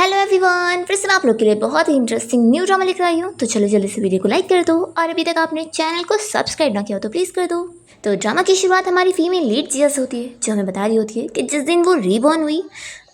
Hello everyone, फिर से मैं आप लोग के लिए बहुत ही इंटरेस्टिंग न्यू ड्रामा लेकर आई हूँ। तो चलो जल्दी से वीडियो को लाइक कर दो और अभी तक आपने चैनल को सब्सक्राइब ना किया हो तो प्लीज़ कर दो। तो ड्रामा की शुरुआत हमारी फीमेल लीड जिया से होती है, जो हमें बता रही होती है कि जिस दिन वो रीबॉर्न हुई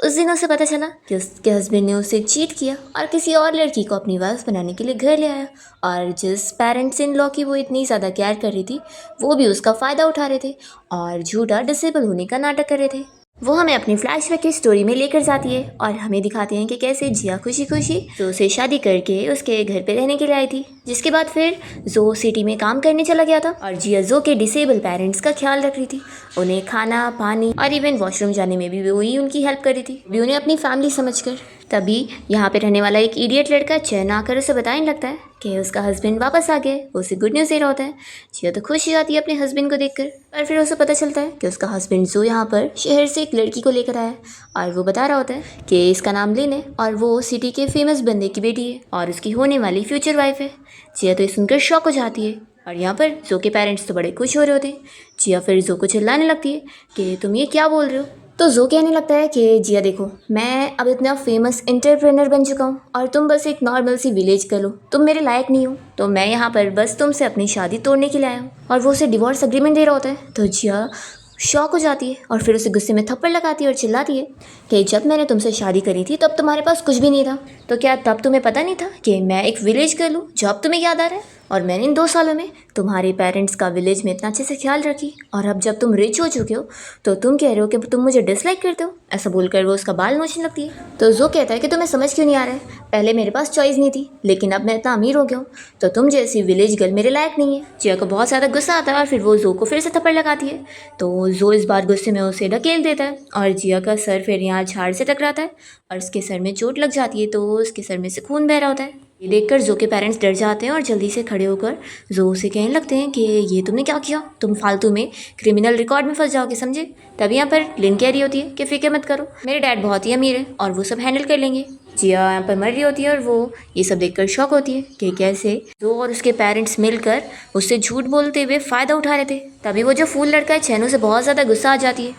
उस दिन उसे पता चला कि उसके हस्बैंड ने उसे चीट किया और किसी और लड़की को अपनी वाइफ बनाने के लिए घर ले आया। और जिस पेरेंट्स इन लॉ की वो इतनी ज़्यादा केयर कर रही थी, वो भी उसका फ़ायदा उठा रहे थे और झूठा डिसेबल होने का नाटक कर रहे थे। वो हमें अपनी फ्लैशबैक की स्टोरी में लेकर जाती है और हमें दिखाते हैं कि कैसे जिया खुशी खुशी जो से शादी करके उसके घर पे रहने के लिए आई थी, जिसके बाद फिर जो सिटी में काम करने चला गया था और जिया जो के डिसेबल पेरेंट्स का ख्याल रख रही थी। उन्हें खाना पानी और इवन वॉशरूम जाने में भी वही उनकी हेल्प कर रही थी, भी उन्हें अपनी फैमिली समझकर। तभी यहाँ पे रहने वाला एक इडियट लड़का चैन आकर उसे बताने लगता है कि उसका हस्बैंड वापस आ गया है। उसे गुड न्यूज़ दे रहा होता है। जिया तो खुश हो जाती है अपने हस्बैंड को देखकर, और फिर उसे पता चलता है कि उसका हस्बैंड जो यहाँ पर शहर से एक लड़की को लेकर आया है और वो बता रहा होता है कि इसका नाम लिन है और वो सिटी के फेमस बंदे की बेटी है और उसकी होने वाली फ्यूचर वाइफ है। जिया तो ये सुनकर शॉक हो जाती है और यहाँ पर जो के पेरेंट्स तो बड़े खुश हो रहे होते हैं। जिया फिर जो को चिल्लाने लगती है कि तुम ये क्या बोल रहे हो। तो जो कहने लगता है कि जिया देखो, मैं अब इतना फेमस एंटरप्रेनर बन चुका हूँ और तुम बस एक नॉर्मल सी विलेज गर्ल हो, तुम मेरे लायक नहीं हो, तो मैं यहाँ पर बस तुमसे अपनी शादी तोड़ने के लिए आया हूँ। और वो उसे डिवोर्स अग्रीमेंट दे रहा होता है। तो जिया शॉक हो जाती है और फिर उसे गुस्से में थप्पड़ लगाती है और चिल्लाती है कि जब मैंने तुमसे शादी करी थी तब तुम्हारे पास कुछ भी नहीं था, तो क्या तब तुम्हें पता नहीं था कि मैं एक विलेज गर्ल हूँ, जो अब तुम्हें याद आ रहा है। और मैंने इन 2 सालों में तुम्हारे पेरेंट्स का विलेज में इतना अच्छे से ख्याल रखी, और अब जब तुम रिच हो चुके हो तो तुम कह रहे हो कि तुम मुझे डिसलाइक करते हो। ऐसा बोलकर वो उसका बाल नोचने लगती है। तो जो कहता है कि तुम्हें समझ क्यों नहीं आ रहा है, पहले मेरे पास चॉइस नहीं थी, लेकिन अब मैं इतना अमीर हो गया हूँ तो तुम जैसी विलेज गर्ल मेरे लायक नहीं है। जिया को बहुत ज़्यादा गुस्सा आता है और फिर वो जो को फिर से थप्पड़ लगाती है। तो जो इस बार गुस्से में उसे ढकेल देता है और जिया का सर फिर यहाँ झाड़ से टकराता है और उसके सर में चोट लग जाती है। तो उसके सर में से खून बह रहा होता है। ये देखकर जो के पेरेंट्स डर जाते हैं और जल्दी से खड़े होकर जो से कहने लगते हैं कि ये तुमने क्या किया, तुम फालतू में क्रिमिनल रिकॉर्ड में फंस जाओगे, समझे। तभी यहाँ पर लिन कह रही होती है कि फिक्र मत करो, मेरे डैड बहुत ही अमीर है और वो सब हैंडल कर लेंगे। जिया यहाँ पर मर रही होती है और वो ये सब देखकर शॉक होती है कि कैसे जो और उसके पेरेंट्स मिलकर उससे झूठ बोलते हुए फ़ायदा उठा रहे थे। तभी वो जो फूल लड़का है चैनू से बहुत ज़्यादा गुस्सा आ जाती है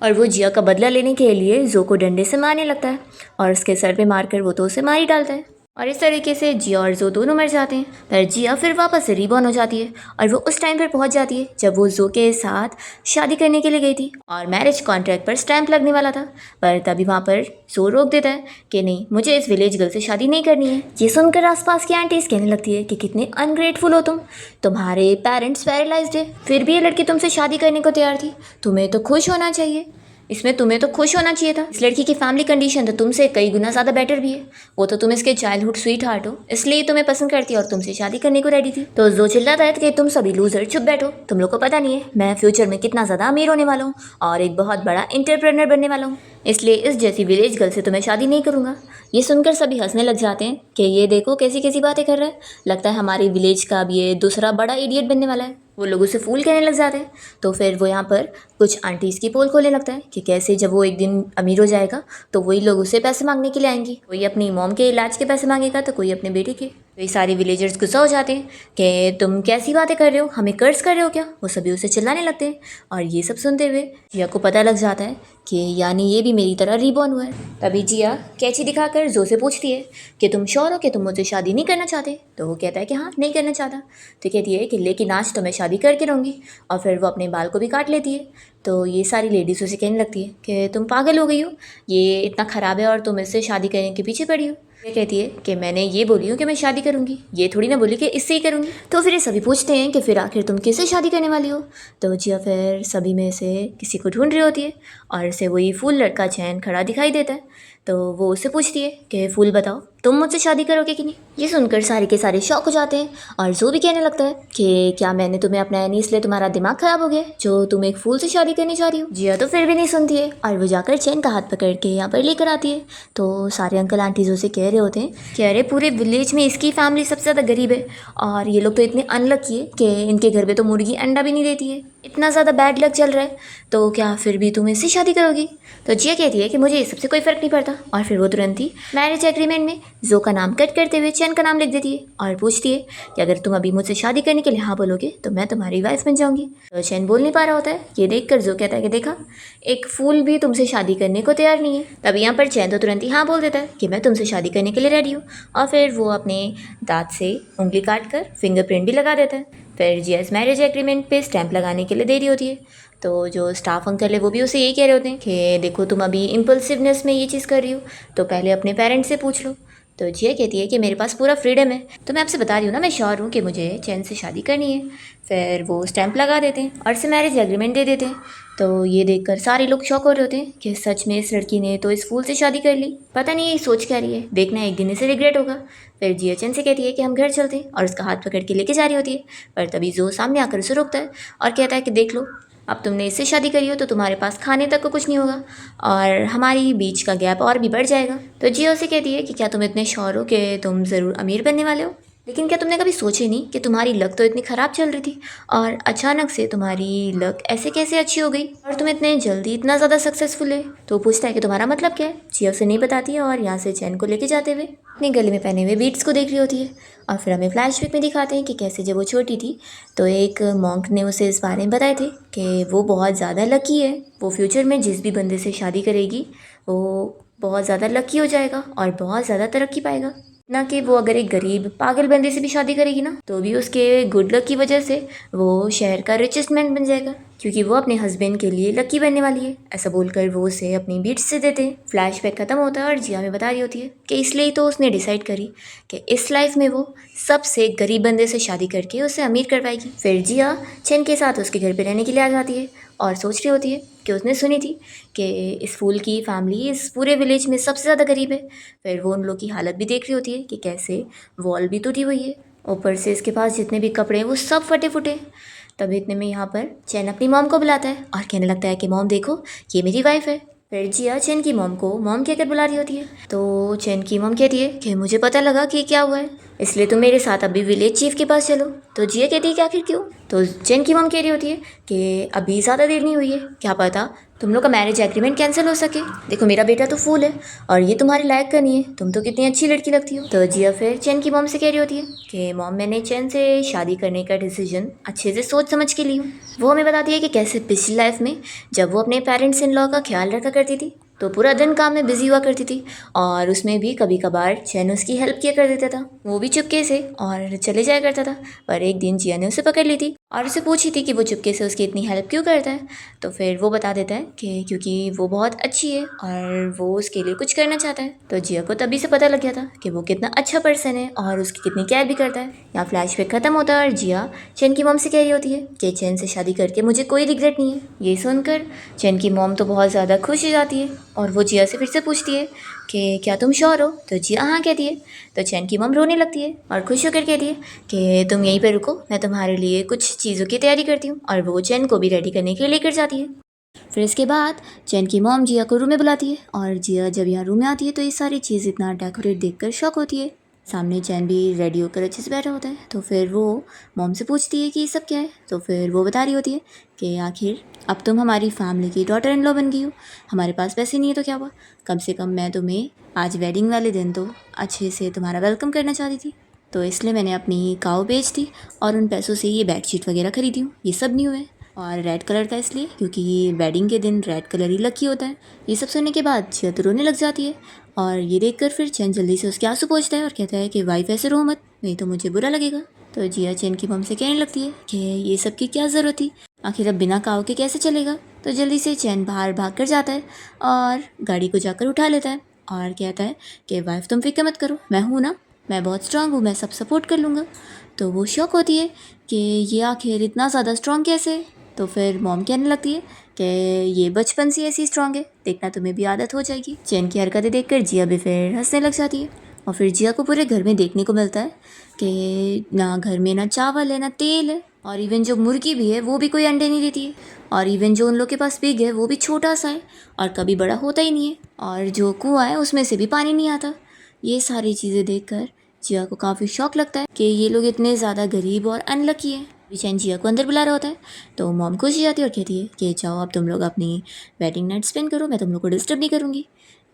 और वो जिया का बदला लेने के लिए जो को डंडे से मारने लगता है और उसके सर पे मारकर वो तो उसे मार ही डालता है। और इस तरीके से जिया और जो दोनों मर जाते हैं। पर जिया फिर वापस से रीबॉर्न हो जाती है और वो उस टाइम पर पहुंच जाती है जब वो जो के साथ शादी करने के लिए गई थी और मैरिज कॉन्ट्रैक्ट पर स्टैंप लगने वाला था। पर तभी वहाँ पर जो रोक देता है कि नहीं, मुझे इस विलेज गर्ल से शादी नहीं करनी है। ये सुनकर आसपास की आंटीज कहने लगती है कि कितने अनग्रेटफुल हो तुम, तुम्हारे पेरेंट्स पैरालाइज्ड है, फिर भी ये लड़की तुमसे शादी करने को तैयार थी, तुम्हें तो खुश होना चाहिए, इसमें तुम्हें तो खुश होना चाहिए था। इस लड़की की फैमिली कंडीशन तो तुमसे कई गुना ज़्यादा बेटर भी है, वो तो तुम इसके चाइल्डहुड स्वीट हार्ट हो, इसलिए तुम्हें पसंद करती है और तुमसे शादी करने को रेडी थी। तो जो चिल्लाता है कि तुम सभी लूजर चुप बैठो, तुम लोग को पता नहीं है मैं फ्यूचर में कितना ज़्यादा अमीर होने वाला हूँ और एक बहुत बड़ा एंटरप्रेन्योर बनने वाला हूँ, इसलिए इस जैसी विलेज गर्ल से तुम्हें शादी नहीं करूँगा। ये सुनकर सभी हंसने लग जाते हैं कि ये देखो कैसी कैसी बातें कर रहा है, लगता है हमारी विलेज का अब ये दूसरा बड़ा इडियट बनने वाला है। वो लोग उसे फूल कहने लग जाते हैं। तो फिर वो यहाँ पर कुछ आंटीज़ की पोल खोलने लगता है कि कैसे जब वो एक दिन अमीर हो जाएगा तो वही लोग उसे पैसे मांगने के लिए आएंगी, कोई अपनी मॉम के इलाज के पैसे मांगेगा तो कोई अपने बेटे के। तो ये सारे विलेजर्स गुस्सा हो जाते हैं कि तुम कैसी बातें कर रहे हो, हमें कर्ज कर रहे हो क्या। वो सभी उसे चिल्लाने लगते हैं और ये सब सुनते हुए जिया को पता लग जाता है कि यानी ये भी मेरी तरह रीबॉर्न हुआ है। तभी जिया कैची दिखाकर जो से पूछती है कि तुम श्योर हो कि तुम मुझसे शादी नहीं करना चाहते। तो वो कहता है कि हाँ, नहीं करना चाहता। तो कहती है कि लेकिन आज तो मैं शादी करके रहूँगी, और फिर वो अपने बाल को भी काट लेती है। तो ये सारी लेडीज़ उसे कहने लगती है कि तुम पागल हो गई हो, ये इतना ख़राब है और तुम इससे शादी करने के पीछे पड़ी हो। ये कहती है कि मैंने ये बोली हूँ कि मैं शादी करूँगी, ये थोड़ी ना बोली कि इससे ही करूँगी। तो फिर ये सभी पूछते हैं कि फिर आखिर तुम किससे शादी करने वाली हो। तो जिया फिर सभी में से किसी को ढूंढ रही होती है और उसे वही फूल लड़का चैन खड़ा दिखाई देता है। तो वो उससे पूछती है कि फूल बताओ, तुम मुझसे शादी करोगे कि नहीं। ये सुनकर सारे के सारे शॉक हो जाते हैं और जो भी कहने लगता है कि क्या मैंने तुम्हें अपनाया नहीं इसलिए तुम्हारा दिमाग खराब हो गया जो तुम एक फूल से शादी करने जा रही हो। जिया तो फिर भी नहीं सुनती है और वो जाकर चैन का हाथ पकड़ के यहाँ पर लेकर आती है। तो सारे अंकल आंटीज उसे कह रहे होते हैं कि अरे पूरे विलेज में इसकी फैमिली सबसे ज़्यादा गरीब है और ये लोग तो इतने अनलकी है कि इनके घर पे तो मुर्गी अंडा भी नहीं देती है। इतना ज़्यादा बैड लक चल रहा है, तो क्या फिर भी तुम इससे शादी करोगी? तो जिया कहती है कि मुझे इस सबसे कोई फ़र्क नहीं पड़ता, और फिर वो तुरंत ही मैरिज एग्रीमेंट में जो का नाम कट करते हुए चैन का नाम लिख देती है और पूछती है कि अगर तुम अभी मुझसे शादी करने के लिए हाँ बोलोगे तो मैं तुम्हारी वाइफ बन जाऊंगी। तो चैन बोल नहीं पा रहा होता है। ये देख कर जो कहता है कि देखा, एक फूल भी तुमसे शादी करने को तैयार नहीं है। तभी यहाँ पर चैन तो तुरंत ही हाँ बोल देता है कि मैं तुमसे शादी करने के लिए रेडी हूँ, और फिर वो अपने दांत से उंगली काट कर फिंगरप्रिंट भी लगा देता है। फिर जीएस मैरिज एग्रीमेंट पे स्टैंप लगाने के लिए दे रही होती है। तो जो स्टाफ अंकल है वो भी उसे यही कह रहे होते हैं कि देखो तुम अभी इम्पल्सिवनेस में ये चीज़ कर रही हो, तो पहले अपने पेरेंट्स से पूछ लो। तो जिया कहती है कि मेरे पास पूरा फ्रीडम है, तो मैं आपसे बता रही हूँ ना, मैं श्योर हूँ कि मुझे चैन से शादी करनी है। फिर वो स्टैंप लगा देते हैं और इसे मैरिज एग्रीमेंट दे देते हैं। तो ये देखकर सारे लोग शॉक हो रहे होते हैं कि सच में इस लड़की ने तो इस फूल से शादी कर ली। पता नहीं ये सोच क्या रही है, देखना एक दिन इसे रिग्रेट होगा। फिर जिया चैन से कहती है कि हम घर चलते हैं, और उसका हाथ पकड़ के लेके जा रही होती है। पर तभी जो सामने आकर उसे रोकता है और कहता है कि देख लो, अब तुमने इससे शादी करी हो तो तुम्हारे पास खाने तक को कुछ नहीं होगा, और हमारी बीच का गैप और भी बढ़ जाएगा। तो जिया उसे कहती है कि क्या तुम इतने श्योर हो कि तुम ज़रूर अमीर बनने वाले हो? लेकिन क्या तुमने कभी सोचे नहीं कि तुम्हारी लक तो इतनी ख़राब चल रही थी, और अचानक से तुम्हारी लक ऐसे कैसे अच्छी हो गई, और तुम इतने जल्दी इतना ज़्यादा सक्सेसफुल है? तो पूछता है कि तुम्हारा मतलब क्या है। जिया उसे नहीं बताती है और यहाँ से चैन को लेके जाते हुए अपने गले में पहने हुए बीट्स को देख रही होती है। और फिर हमें फ्लैशबैक में दिखाते हैं कि कैसे जब वो छोटी थी तो एक मॉन्क ने उसे इस बारे में बताए थे कि वो बहुत ज़्यादा लकी है, वो फ्यूचर में जिस भी बंदे से शादी करेगी वो बहुत ज़्यादा लकी हो जाएगा और बहुत ज़्यादा तरक्की पाएगा। ना कि वो अगर एक गरीब पागल बंदे से भी शादी करेगी ना, तो भी उसके गुड लक की वजह से वो शहर का रिचेस्ट मैन बन जाएगा, क्योंकि वो अपने हस्बैंड के लिए लकी बनने वाली है। ऐसा बोलकर वो उसे अपनी बीट्स से देते हैं। फ्लैशबैक खत्म होता है और जिया में बता रही होती है कि इसलिए तो उसने डिसाइड करी कि इस लाइफ में वो सबसे गरीब बंदे से शादी करके उसे अमीर कर पाएगी। फिर जिया चैन के साथ उसके घर पे रहने के लिए आ जाती है और सोच रही होती है कि उसने सुनी थी कि इस फूल की फैमिली इस पूरे विलेज में सबसे ज़्यादा गरीब है। फिर वो उन लोग की हालत भी देख रही होती है कि कैसे वॉल भी टूटी हुई है, ऊपर से इसके पास जितने भी कपड़े हैं वो सब फटे फुटे। तभी इतने में यहाँ पर चैन अपनी मॉम को बुलाता है और कहने लगता है कि मॉम देखो, ये मेरी वाइफ है। फिर जिया चैन की मॉम को मॉम कहकर बुला रही होती है। तो चैन की मॉम कहती है कि मुझे पता लगा कि क्या हुआ है, इसलिए तुम मेरे साथ अभी विलेज चीफ के पास चलो। तो जिया कहती है कि आखिर क्यों? तो चैन की मॉम कह रही होती है कि अभी ज़्यादा देर नहीं हुई है, क्या पता तुम लोग का मैरिज एग्रीमेंट कैंसिल हो सके। देखो मेरा बेटा तो फूल है और ये तुम्हारे लायक का नहीं है, तुम तो कितनी अच्छी लड़की लगती हो। तो जिया फिर चैन की मॉम से कह रही होती है कि मॉम मैंने चैन से शादी करने का डिसीजन अच्छे से सोच समझ के ली हूँ। वो हमें बताती है कि कैसे पिछली लाइफ में जब वो अपने पेरेंट्स इन लॉ का ख्याल रखा करती थी तो पूरा दिन काम में बिजी हुआ करती थी, और उसमें भी कभी कभार चैन उसकी हेल्प किया कर देता था, वो भी चुपके से और चले जाया करता था। पर एक दिन जिया ने उसे पकड़ ली थी और उसे पूछी थी कि वो चुपके से उसकी इतनी हेल्प क्यों करता है। तो फिर वो बता देता है कि क्योंकि वो बहुत अच्छी है और वो उसके लिए कुछ करना चाहता है। तो जिया को तभी से पता लग गया था कि वो कितना अच्छा पर्सन है और उसकी कितनी केयर भी करता है। यहाँ फ्लैशबैक खत्म होता है और जिया चैन की मॉम से कह रही होती है कि चैन से शादी करके मुझे कोई रिग्रेट नहीं है। ये सुनकर चैन की मॉम तो बहुत ज़्यादा खुश हो जाती है और वो जिया से फिर से पूछती है कि क्या तुम श्योर हो? तो जिया हाँ कहती है। तो चैन की मॉम रोने लगती है और खुश होकर कहती है कि तुम यहीं पर रुको, मैं तुम्हारे लिए कुछ चीज़ों की तैयारी करती हूँ, और वो चैन को भी रेडी करने के लिए लेकर जाती है। फिर इसके बाद चैन की मॉम जिया को रूम में बुलाती है और जिया जब यहाँ रूम में आती है तो ये सारी चीज़ इतना डेकोरेट देखकर शॉक होती है। सामने चैन भी रेडी होकर अच्छे से बैठा होता है। तो फिर वो मॉम से पूछती है कि ये सब क्या है। तो फिर वो बता रही होती है कि आखिर अब तुम हमारी फैमिली की डॉटर इन लॉ बन गई हो, हमारे पास पैसे नहीं है तो क्या हुआ, कम से कम मैं तुम्हें आज वेडिंग वाले दिन तो अच्छे से तुम्हारा वेलकम करना चाहती थी, तो इसलिए मैंने अपनी काऊ बेच दी और उन पैसों से ये बेडशीट वगैरह खरीदी हूँ। ये सब न्यू है और रेड कलर का इसलिए क्योंकि ये वेडिंग के दिन रेड कलर ही लकी होता है। ये सब सुनने के बाद जिया तो रोने लग जाती है और ये देखकर फिर चैन जल्दी से उसके आंसू पोंछता है और कहता है कि वाइफ ऐसे रो मत, नहीं तो मुझे बुरा लगेगा। तो जिया चैन की मम से कहने लगती है कि ये सब की क्या ज़रूरत थी, आखिर अब बिना काऊ के कैसे चलेगा। तो जल्दी से चैन बाहर भाग कर जाता है और गाड़ी को जाकर उठा लेता है और कहता है कि वाइफ तुम फिक्र मत करो, मैं हूँ ना, मैं बहुत स्ट्रांग हूँ, मैं सब सपोर्ट कर लूँगा। तो वो शौक होती है कि ये आखिर इतना ज़्यादा स्ट्रांग कैसे। तो फिर मॉम कहने लगती है कि ये बचपन से ऐसी स्ट्रांग है, देखना तुम्हें भी आदत हो जाएगी। चैन की हरकतें देखकर जिया भी फिर हंसने लग जाती है और फिर जिया को पूरे घर में देखने को मिलता है कि ना घर में ना चावल है ना तेल है, और इवन जो मुर्गी भी है वो भी कोई अंडे नहीं देती है, और इवन जो उन लोग के पास पिग है वो भी छोटा सा है और कभी बड़ा होता ही नहीं है, और जो कुआं है उसमें से भी पानी नहीं आता। ये सारी चीज़ें देखकर जिया को काफ़ी शौक लगता है कि ये लोग इतने ज़्यादा गरीब और अनलकी हैं। चैन जिया को अंदर बुला रहा होता है तो मॉम खुश हो जाती है और कहती है कि जाओ अब तुम लोग अपनी वेडिंग नाइट स्पेंड करो, मैं तुम लोग को डिस्टर्ब नहीं करूँगी।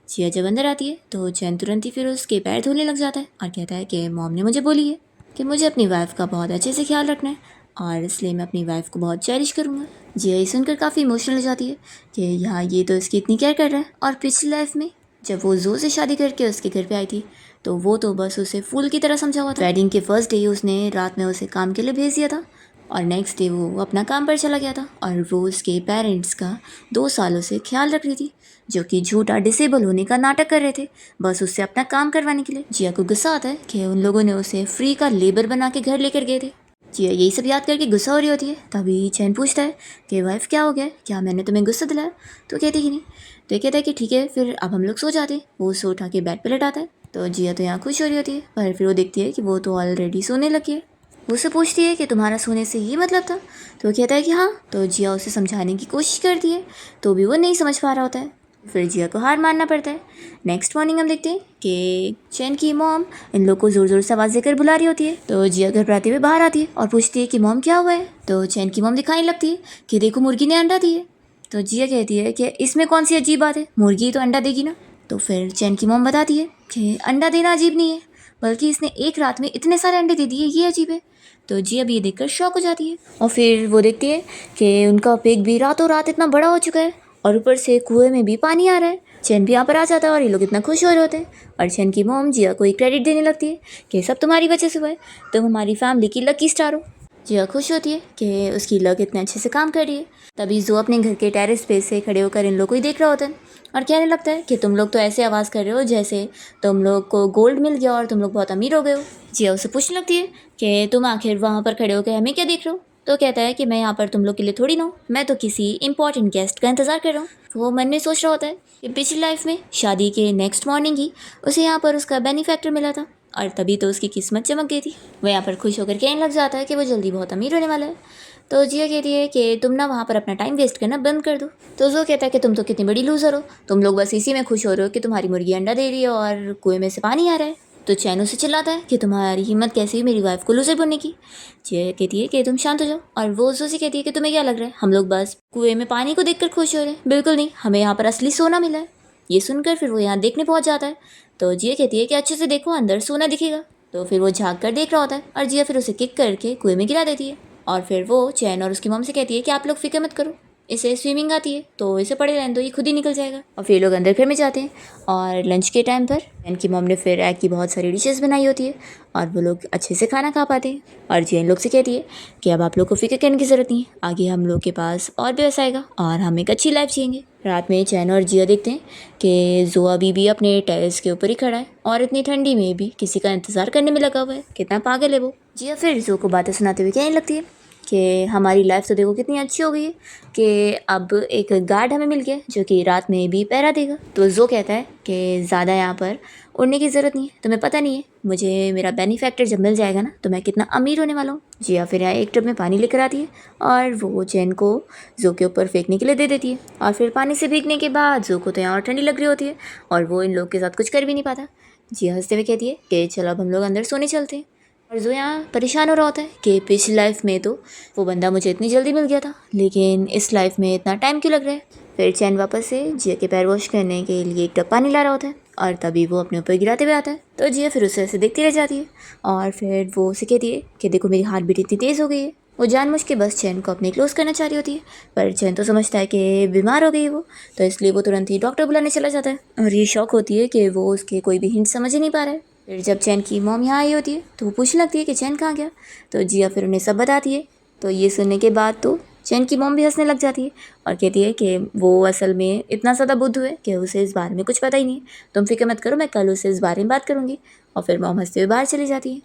जिया जब अंदर आती है तो चैन तुरंत ही फिर उसके पैर धोने लग जाता है और कहता है कि मॉम ने मुझे बोली है कि मुझे अपनी वाइफ का बहुत अच्छे से ख्याल रखना है और इसलिए मैं अपनी वाइफ को बहुत चेरिश करूँगा। जिया ये सुनकर काफ़ी इमोशनल हो जाती है कि यहाँ ये तो इसकी इतनी केयर कर रहा है, और पिछली लाइफ में जब वो जो से शादी करके उसके घर पे आई थी तो वो तो बस उसे फूल की तरह समझा हुआ था। वेडिंग के फर्स्ट डे उसने रात में उसे काम के लिए भेज दिया था और नेक्स्ट डे वो अपना काम पर चला गया था और वो उसके पेरेंट्स का 2 सालों से ख्याल रख रही थी, जो कि झूठा डिसेबल होने का नाटक कर रहे थे बस उससे अपना काम करवाने के लिए। जिया को गुस्सा आता है कि उन लोगों ने उसे फ्री का लेबर बना के घर लेकर गए थे। जिया यही सब याद करके गुस्सा हो रही होती है। तभी चैन पूछता है कि वाइफ क्या हो गया, क्या मैंने तुम्हें गुस्सा दिलाया? तो कहती कि नहीं। तो कहता है कि ठीक है फिर अब हम लोग सो जाते हैं। वो सो उठा के बेड पर लेटाता है तो जिया तो यहाँ खुश हो रही होती है, पर फिर वो देखती है कि वो तो ऑलरेडी सोने लगी है। वो उससे पूछती है कि तुम्हारा सोने से ये मतलब था? तो वो कहता है कि हाँ। तो जिया उसे समझाने की कोशिश करती है तो भी वो नहीं समझ पा रहा होता है। फिर जिया को हार मानना पड़ता है। नेक्स्ट मॉर्निंग हम देखते हैं कि चैन की मॉम इन लोग को ज़ोर ज़ोर से आवाज़ देकर बुला रही होती है। तो जिया घबराते हुए बाहर आती है और पूछती है कि मॉम क्या हुआ है? तो चैन की मॉम दिखाने लगती है कि देखो मुर्गी ने अंडा दिए। तो जिया कहती है कि इसमें कौन सी अजीब बात है, मुर्गी तो अंडा देगी ना। तो फिर चैन की मॉम बताती है कि अंडा देना अजीब नहीं है, बल्कि इसने एक रात में इतने सारे अंडे दे दिए, ये अजीब है। तो जिया भी ये देखकर शॉक हो जाती है और फिर वो देखती है कि उनका पेग भी रातों रात इतना बड़ा हो चुका है और ऊपर से कुएं में भी पानी आ रहा है। चैन भी यहाँ पर आ जाता है और ये लोग इतना खुश हो रहे होते हैं और चैन की मॉम जिया को एक क्रेडिट देने लगती है कि सब तुम्हारी वजह से हुआ है, तुम हमारी फैमिली की लकी स्टार हो। जिया खुश होती है कि उसकी लक इतने अच्छे से काम कर रही है। तभी जो अपने घर के टेरेस पे से खड़े होकर इन लोग को ही देख रहा होता है और कहने लगता है कि तुम लोग तो ऐसे आवाज़ कर रहे हो जैसे तुम लोग को गोल्ड मिल गया और तुम लोग बहुत अमीर हो गए हो। जिया उससे पूछने लगती है कि तुम आखिर वहाँ पर खड़े होकर हमें क्या देख रहे हो? तो कहता है कि मैं यहाँ पर तुम लोग के लिए थोड़ी ना हूँ, मैं तो किसी इंपॉर्टेंट गेस्ट का इंतज़ार कर रहा हूँ। वो मन में सोच रहा होता है कि पिछली लाइफ में शादी के नेक्स्ट मॉर्निंग ही उसे यहाँ पर उसका बेनिफैक्टर मिला था और तभी तो उसकी किस्मत चमक गई थी। वो यहाँ पर खुश होकर कहने लग जाता है कि वो जल्दी बहुत अमीर होने वाला है। तो जिया कहती है कि तुम ना वहाँ पर अपना टाइम वेस्ट करना बंद कर दो। तो जो कहता है कि तुम तो कितनी बड़ी लूज़र हो, तुम लोग बस इसी में खुश हो रहे हो कि तुम्हारी मुर्गी अंडा दे रही है और कुएं में से पानी आ रहा है। तो चैन से चिल्लाता है कि तुम्हारी हिम्मत कैसी हुई मेरी वाइफ को लूज़र बनने की। जिया कहती है कि तुम शांत हो जाओ और वो जोशी कहती है कि तुम्हें क्या लग रहा है हम लोग बस कुएं में पानी को देखकर खुश हो रहे हैं? बिल्कुल नहीं, हमें यहाँ पर असली सोना मिला है। ये सुनकर फिर वो यहाँ देखने पहुँच जाता है। तो जिया कहती है कि अच्छे से देखो अंदर सोना दिखेगा। तो फिर वो झाँक कर देख रहा होता है और जिया फिर उसे किक करके कुएं में गिरा देती है और फिर वो चैन और उसकी मॉम से कहती है कि आप लोग फिक्र मत करो, इसे स्विमिंग आती है तो इसे पड़े रहने दो, ये खुद ही निकल जाएगा। और फिर लोग अंदर घर में जाते हैं और लंच के टाइम पर चैन की मॉम ने फिर एग की बहुत सारी डिशेस बनाई होती है और वो लोग अच्छे से खाना खा पाते हैं और जैन लोग से कहती है कि अब आप लोग को फिक्र करने की ज़रूरत नहीं है, आगे हम लोग के पास और भी पैसा आएगा और हम एक अच्छी लाइफ जिएंगे। रात में चैन और जिया देखते हैं कि जोआ बीबी अपने टेरेस के ऊपर ही खड़ा है और इतनी ठंडी में भी किसी का इंतज़ार करने में लगा हुआ है। कितना पागल है वो। जिया फिर जो को बातें सुनाते हुए कहने लगती है कि हमारी लाइफ तो देखो कितनी अच्छी हो गई है कि अब एक गार्ड हमें मिल गया जो कि रात में भी पहरा देगा। तो जो कहता है कि ज़्यादा यहाँ पर उड़ने की ज़रूरत नहीं है, तुम्हें पता नहीं है मुझे मेरा बेनिफैक्टर जब मिल जाएगा ना तो मैं कितना अमीर होने वाला हूँ। जिया फिर यहाँ एक टब में पानी लेकर आती है और वो चैन को जो के ऊपर फेंकने के लिए दे देती है और फिर पानी से भीगने के बाद जो को तो यहाँ और ठंडी लग रही होती है और वो इन लोग के साथ कुछ कर भी नहीं पाता। जिया हंसते हुए कहती है कि चलो अब हम लोग अंदर सोने चलते हैं। और जो यहाँ परेशान हो रहा होता है कि पिछली लाइफ में तो वो बंदा मुझे इतनी जल्दी मिल गया था लेकिन इस लाइफ में इतना टाइम क्यों लग रहा है। फिर चैन वापस से जिया के पैर वॉश करने के लिए एक टब पानी ला रहा होता है और तभी वो अपने ऊपर गिराते हुए आता है। तो जिया फिर उसे ऐसे देखती रह जाती है और फिर वो उसे कहती है कि देखो मेरी हार्ट बीट इतनी तेज़ हो गई है। वो जानबूझ के बस चैन को अपने क्लोज करना चाह रही होती है पर चैन तो समझता है कि बीमार हो गई वो, तो इसलिए वो तुरंत ही डॉक्टर बुलाने चला जाता है और ये शौक होती है कि वो उसके कोई भी हिंट समझ ही नहीं पा रहा है। फिर जब चैन की मॉम यहाँ आई होती है तो वो पूछने लगती है कि चैन कहाँ गया। तो जिया फिर उन्हें सब बताती है। तो ये सुनने के बाद तो चैन की मॉम भी हंसने लग जाती है और कहती है कि वो असल में इतना ज़्यादा बुद्धू है कि उसे इस बारे में कुछ पता ही नहीं है, तुम फिक्र मत करो, मैं कल उसे इस बारे में बात करूँगी। और फिर मॉम हंसते हुए बाहर चली जाती है।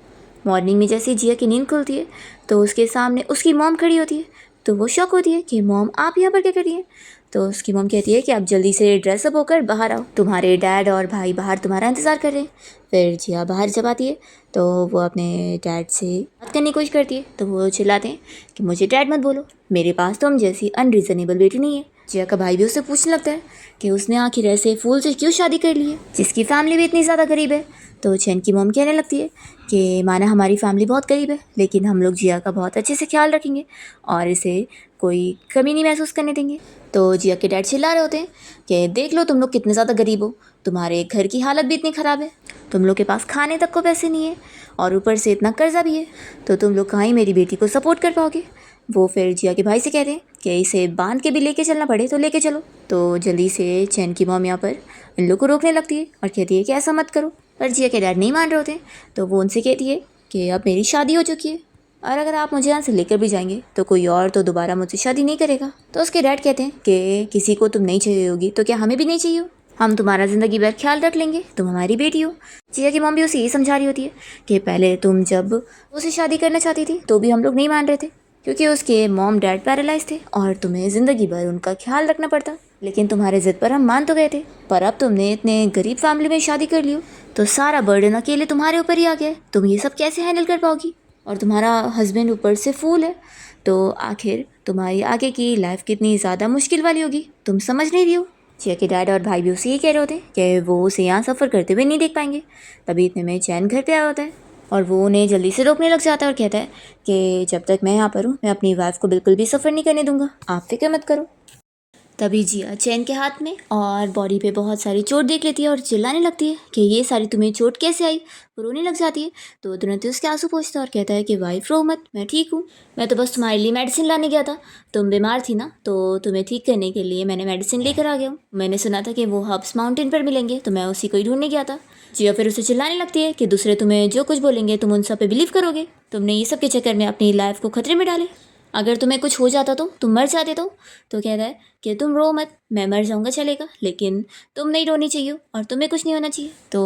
मॉर्निंग में जैसे जिया की नींद खुलती है तो उसके सामने उसकी मॉम खड़ी होती है। तो वो शॉक होती है कि मॉम आप यहाँ पर क्या कर रही हैं। तो उसकी मॉम कहती है कि आप जल्दी से ड्रेसअप होकर बाहर आओ, तुम्हारे डैड और भाई बाहर तुम्हारा इंतज़ार कर रहे हैं। फिर जिया बाहर जब आती है तो वो अपने डैड से बात करने की कोजिश करती है तो वो चिल्लाते हैं कि मुझे डैड मत बोलो, मेरे पास तुम जैसी अनरीज़नेबल बेटी नहीं है। जिया का भाई भी उससे पूछने लगता है कि उसने आखिर ऐसे फूल से क्यों शादी कर ली है जिसकी फैमिली भी इतनी ज़्यादा गरीब है। तो चैन की मॉम कहने लगती है कि माना हमारी फैमिली बहुत गरीब है, लेकिन हम लोग जिया का बहुत अच्छे से ख्याल रखेंगे और इसे कोई कमी नहीं महसूस करने देंगे। तो जिया के डैड चिल्ला रहे होते हैं कि देख लो तुम लोग कितने ज़्यादा गरीब हो, तुम्हारे घर की हालत भी इतनी ख़राब है, तुम लोग के पास खाने तक को पैसे नहीं है और ऊपर से इतना कर्जा भी है, तो तुम लोग कहाँ ही मेरी बेटी को सपोर्ट कर पाओगे। वो फिर जिया के भाई से कहते हैं कि इसे बांध के भी लेके चलना पड़े तो लेके चलो। तो जल्दी से चैन की मॉम यहाँ पर इन लोग को रोकने लगती है और कहती है कि ऐसा मत करो, पर जिया के डैड नहीं मान रहे होते। तो वो उनसे कहती है कि अब मेरी शादी हो चुकी है और अगर आप मुझे यहाँ से लेकर भी जाएंगे तो कोई और तो दोबारा मुझसे शादी नहीं करेगा। तो उसके डैड कहते हैं कि किसी को तुम नहीं चाहिए होगी तो क्या हमें भी नहीं चाहिए हो, हम तुम्हारा ज़िंदगी भर ख्याल रख लेंगे, तुम हमारी बेटी हो। जिया की मॉम भी उसे ये समझा रही होती है कि पहले तुम जब उसे शादी करना चाहती थी तो भी हम लोग नहीं मान रहे थे, क्योंकि उसके मॉम डैड पैरालाइज थे और तुम्हें ज़िंदगी भर उनका ख्याल रखना पड़ता, लेकिन तुम्हारे ज़िद पर हम मान तो गए थे, पर अब तुमने इतने गरीब फैमिली में शादी कर लियो तो सारा बर्डन अकेले तुम्हारे ऊपर ही आ गया है, तुम ये सब कैसे हैंडल कर पाओगी, और तुम्हारा हस्बैंड ऊपर से फूल है, तो आखिर तुम्हारी आगे की लाइफ कितनी ज़्यादा मुश्किल वाली होगी, तुम समझ नहीं रही हो। जिया के डैड और भाई भी उसे ये कह रहे होते हैं कि वो उसे यहाँ सफ़र करते हुए नहीं देख पाएंगे। तभी इतने में चैन घर पे आया होता है और वो उन्हें जल्दी से रोकने लग जाता है और कहता है कि जब तक मैं यहाँ पर हूँ मैं अपनी वाइफ को बिल्कुल भी सफ़र नहीं करने दूंगा, आप फिक्र मत करो। तभी जिया चैन के हाथ में और बॉडी पे बहुत सारी चोट देख लेती है और चिल्लाने लगती है कि ये सारी तुम्हें चोट कैसे आई। वो रोने लग जाती है तो तुरंत ही उसके आंसू पोंछता है और कहता है कि वाइफ रो मत, मैं ठीक हूँ, मैं तो बस तुम्हारे लिए मेडिसिन लाने गया था, तुम बीमार थी ना तो तुम्हें ठीक करने के लिए मैंने मेडिसिन लेकर आ गया हूँ, मैंने सुना था कि वो हब्स माउंटेन पर मिलेंगे तो मैं उसी को ही ढूंढने गया था। जिया फिर उसे चिल्लाने लगती है कि दूसरे तुम्हें जो कुछ बोलेंगे तुम उन सब पे बिलीव करोगे, तुमने ये सब के चक्कर में अपनी लाइफ को खतरे में डाले, अगर तुम्हें कुछ हो जाता तो तुम मर जाते तो कहता है कि तुम रो मत, मैं मर जाऊंगा चलेगा, लेकिन तुम नहीं रोनी चाहिए और तुम्हें कुछ नहीं होना चाहिए। तो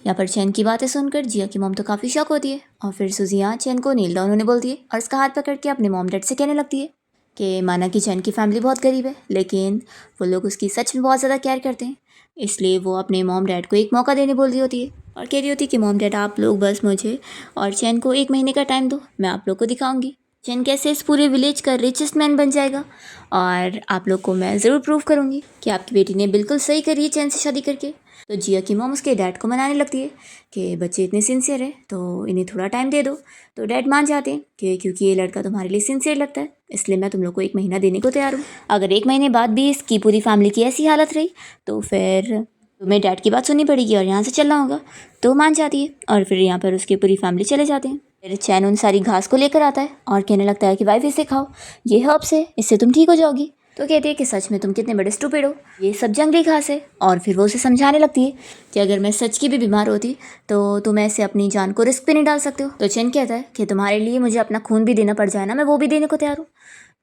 यहाँ पर चैन की बातें सुनकर जिया की मॉम तो काफ़ी शॉक होती है और फिर सूजी यहाँ चैन को नील डाउन होने बोलती है और उसका हाथ पकड़ के अपने मॉम डैड से कहने लगती है कि माना कि चैन की फैमिली बहुत गरीब है, लेकिन वो लोग उसकी सच में बहुत ज़्यादा केयर करते हैं, इसलिए वो अपने मॉम डैड को एक मौका देने बोल रही होती है और कह रही होती है कि मॉम डैड आप लोग बस मुझे और चैन को 1 महीने का टाइम दो, मैं आप लोग को दिखाऊंगी चैन कैसे इस पूरे विलेज का रिचेस्ट मैन बन जाएगा, और आप लोग को मैं ज़रूर प्रूव करूँगी कि आपकी बेटी ने बिल्कुल सही करी है चैन से शादी करके। तो जिया की मॉम उसके डैड को मनाने लगती है कि बच्चे इतने सिंसियर है तो इन्हें थोड़ा टाइम दे दो। तो डैड मान जाते हैं कि क्योंकि ये लड़का तुम्हारे लिए सिंसियर लगता है इसलिए मैं तुम लोग को 1 महीना देने को तैयार हूँ, अगर 1 महीने बाद भी इसकी पूरी फैमिली की ऐसी हालत रही तो फिर तुम्हें डैड की बात सुननी पड़ेगी और यहाँ से चलना होगा। तो मान जाती है और फिर यहाँ पर उसकी पूरी फैमिली चले जाते हैं। फिर चैन उन सारी घास को लेकर आता है और कहने लगता है कि वाइफ इसे खाओ, ये हर्ब्स है, इससे तुम ठीक हो जाओगी। तो कहती है कि सच में तुम कितने बड़े स्टूपिड हो, ये सब जंगली घास है। और फिर वो उसे समझाने लगती है कि अगर मैं सच की भी बीमार होती तो तुम ऐसे अपनी जान को रिस्क पे नहीं डाल सकते हो। तो चैन कहता है कि तुम्हारे लिए मुझे अपना खून भी देना पड़ जाए ना, मैं वो भी देने को तैयार हूँ।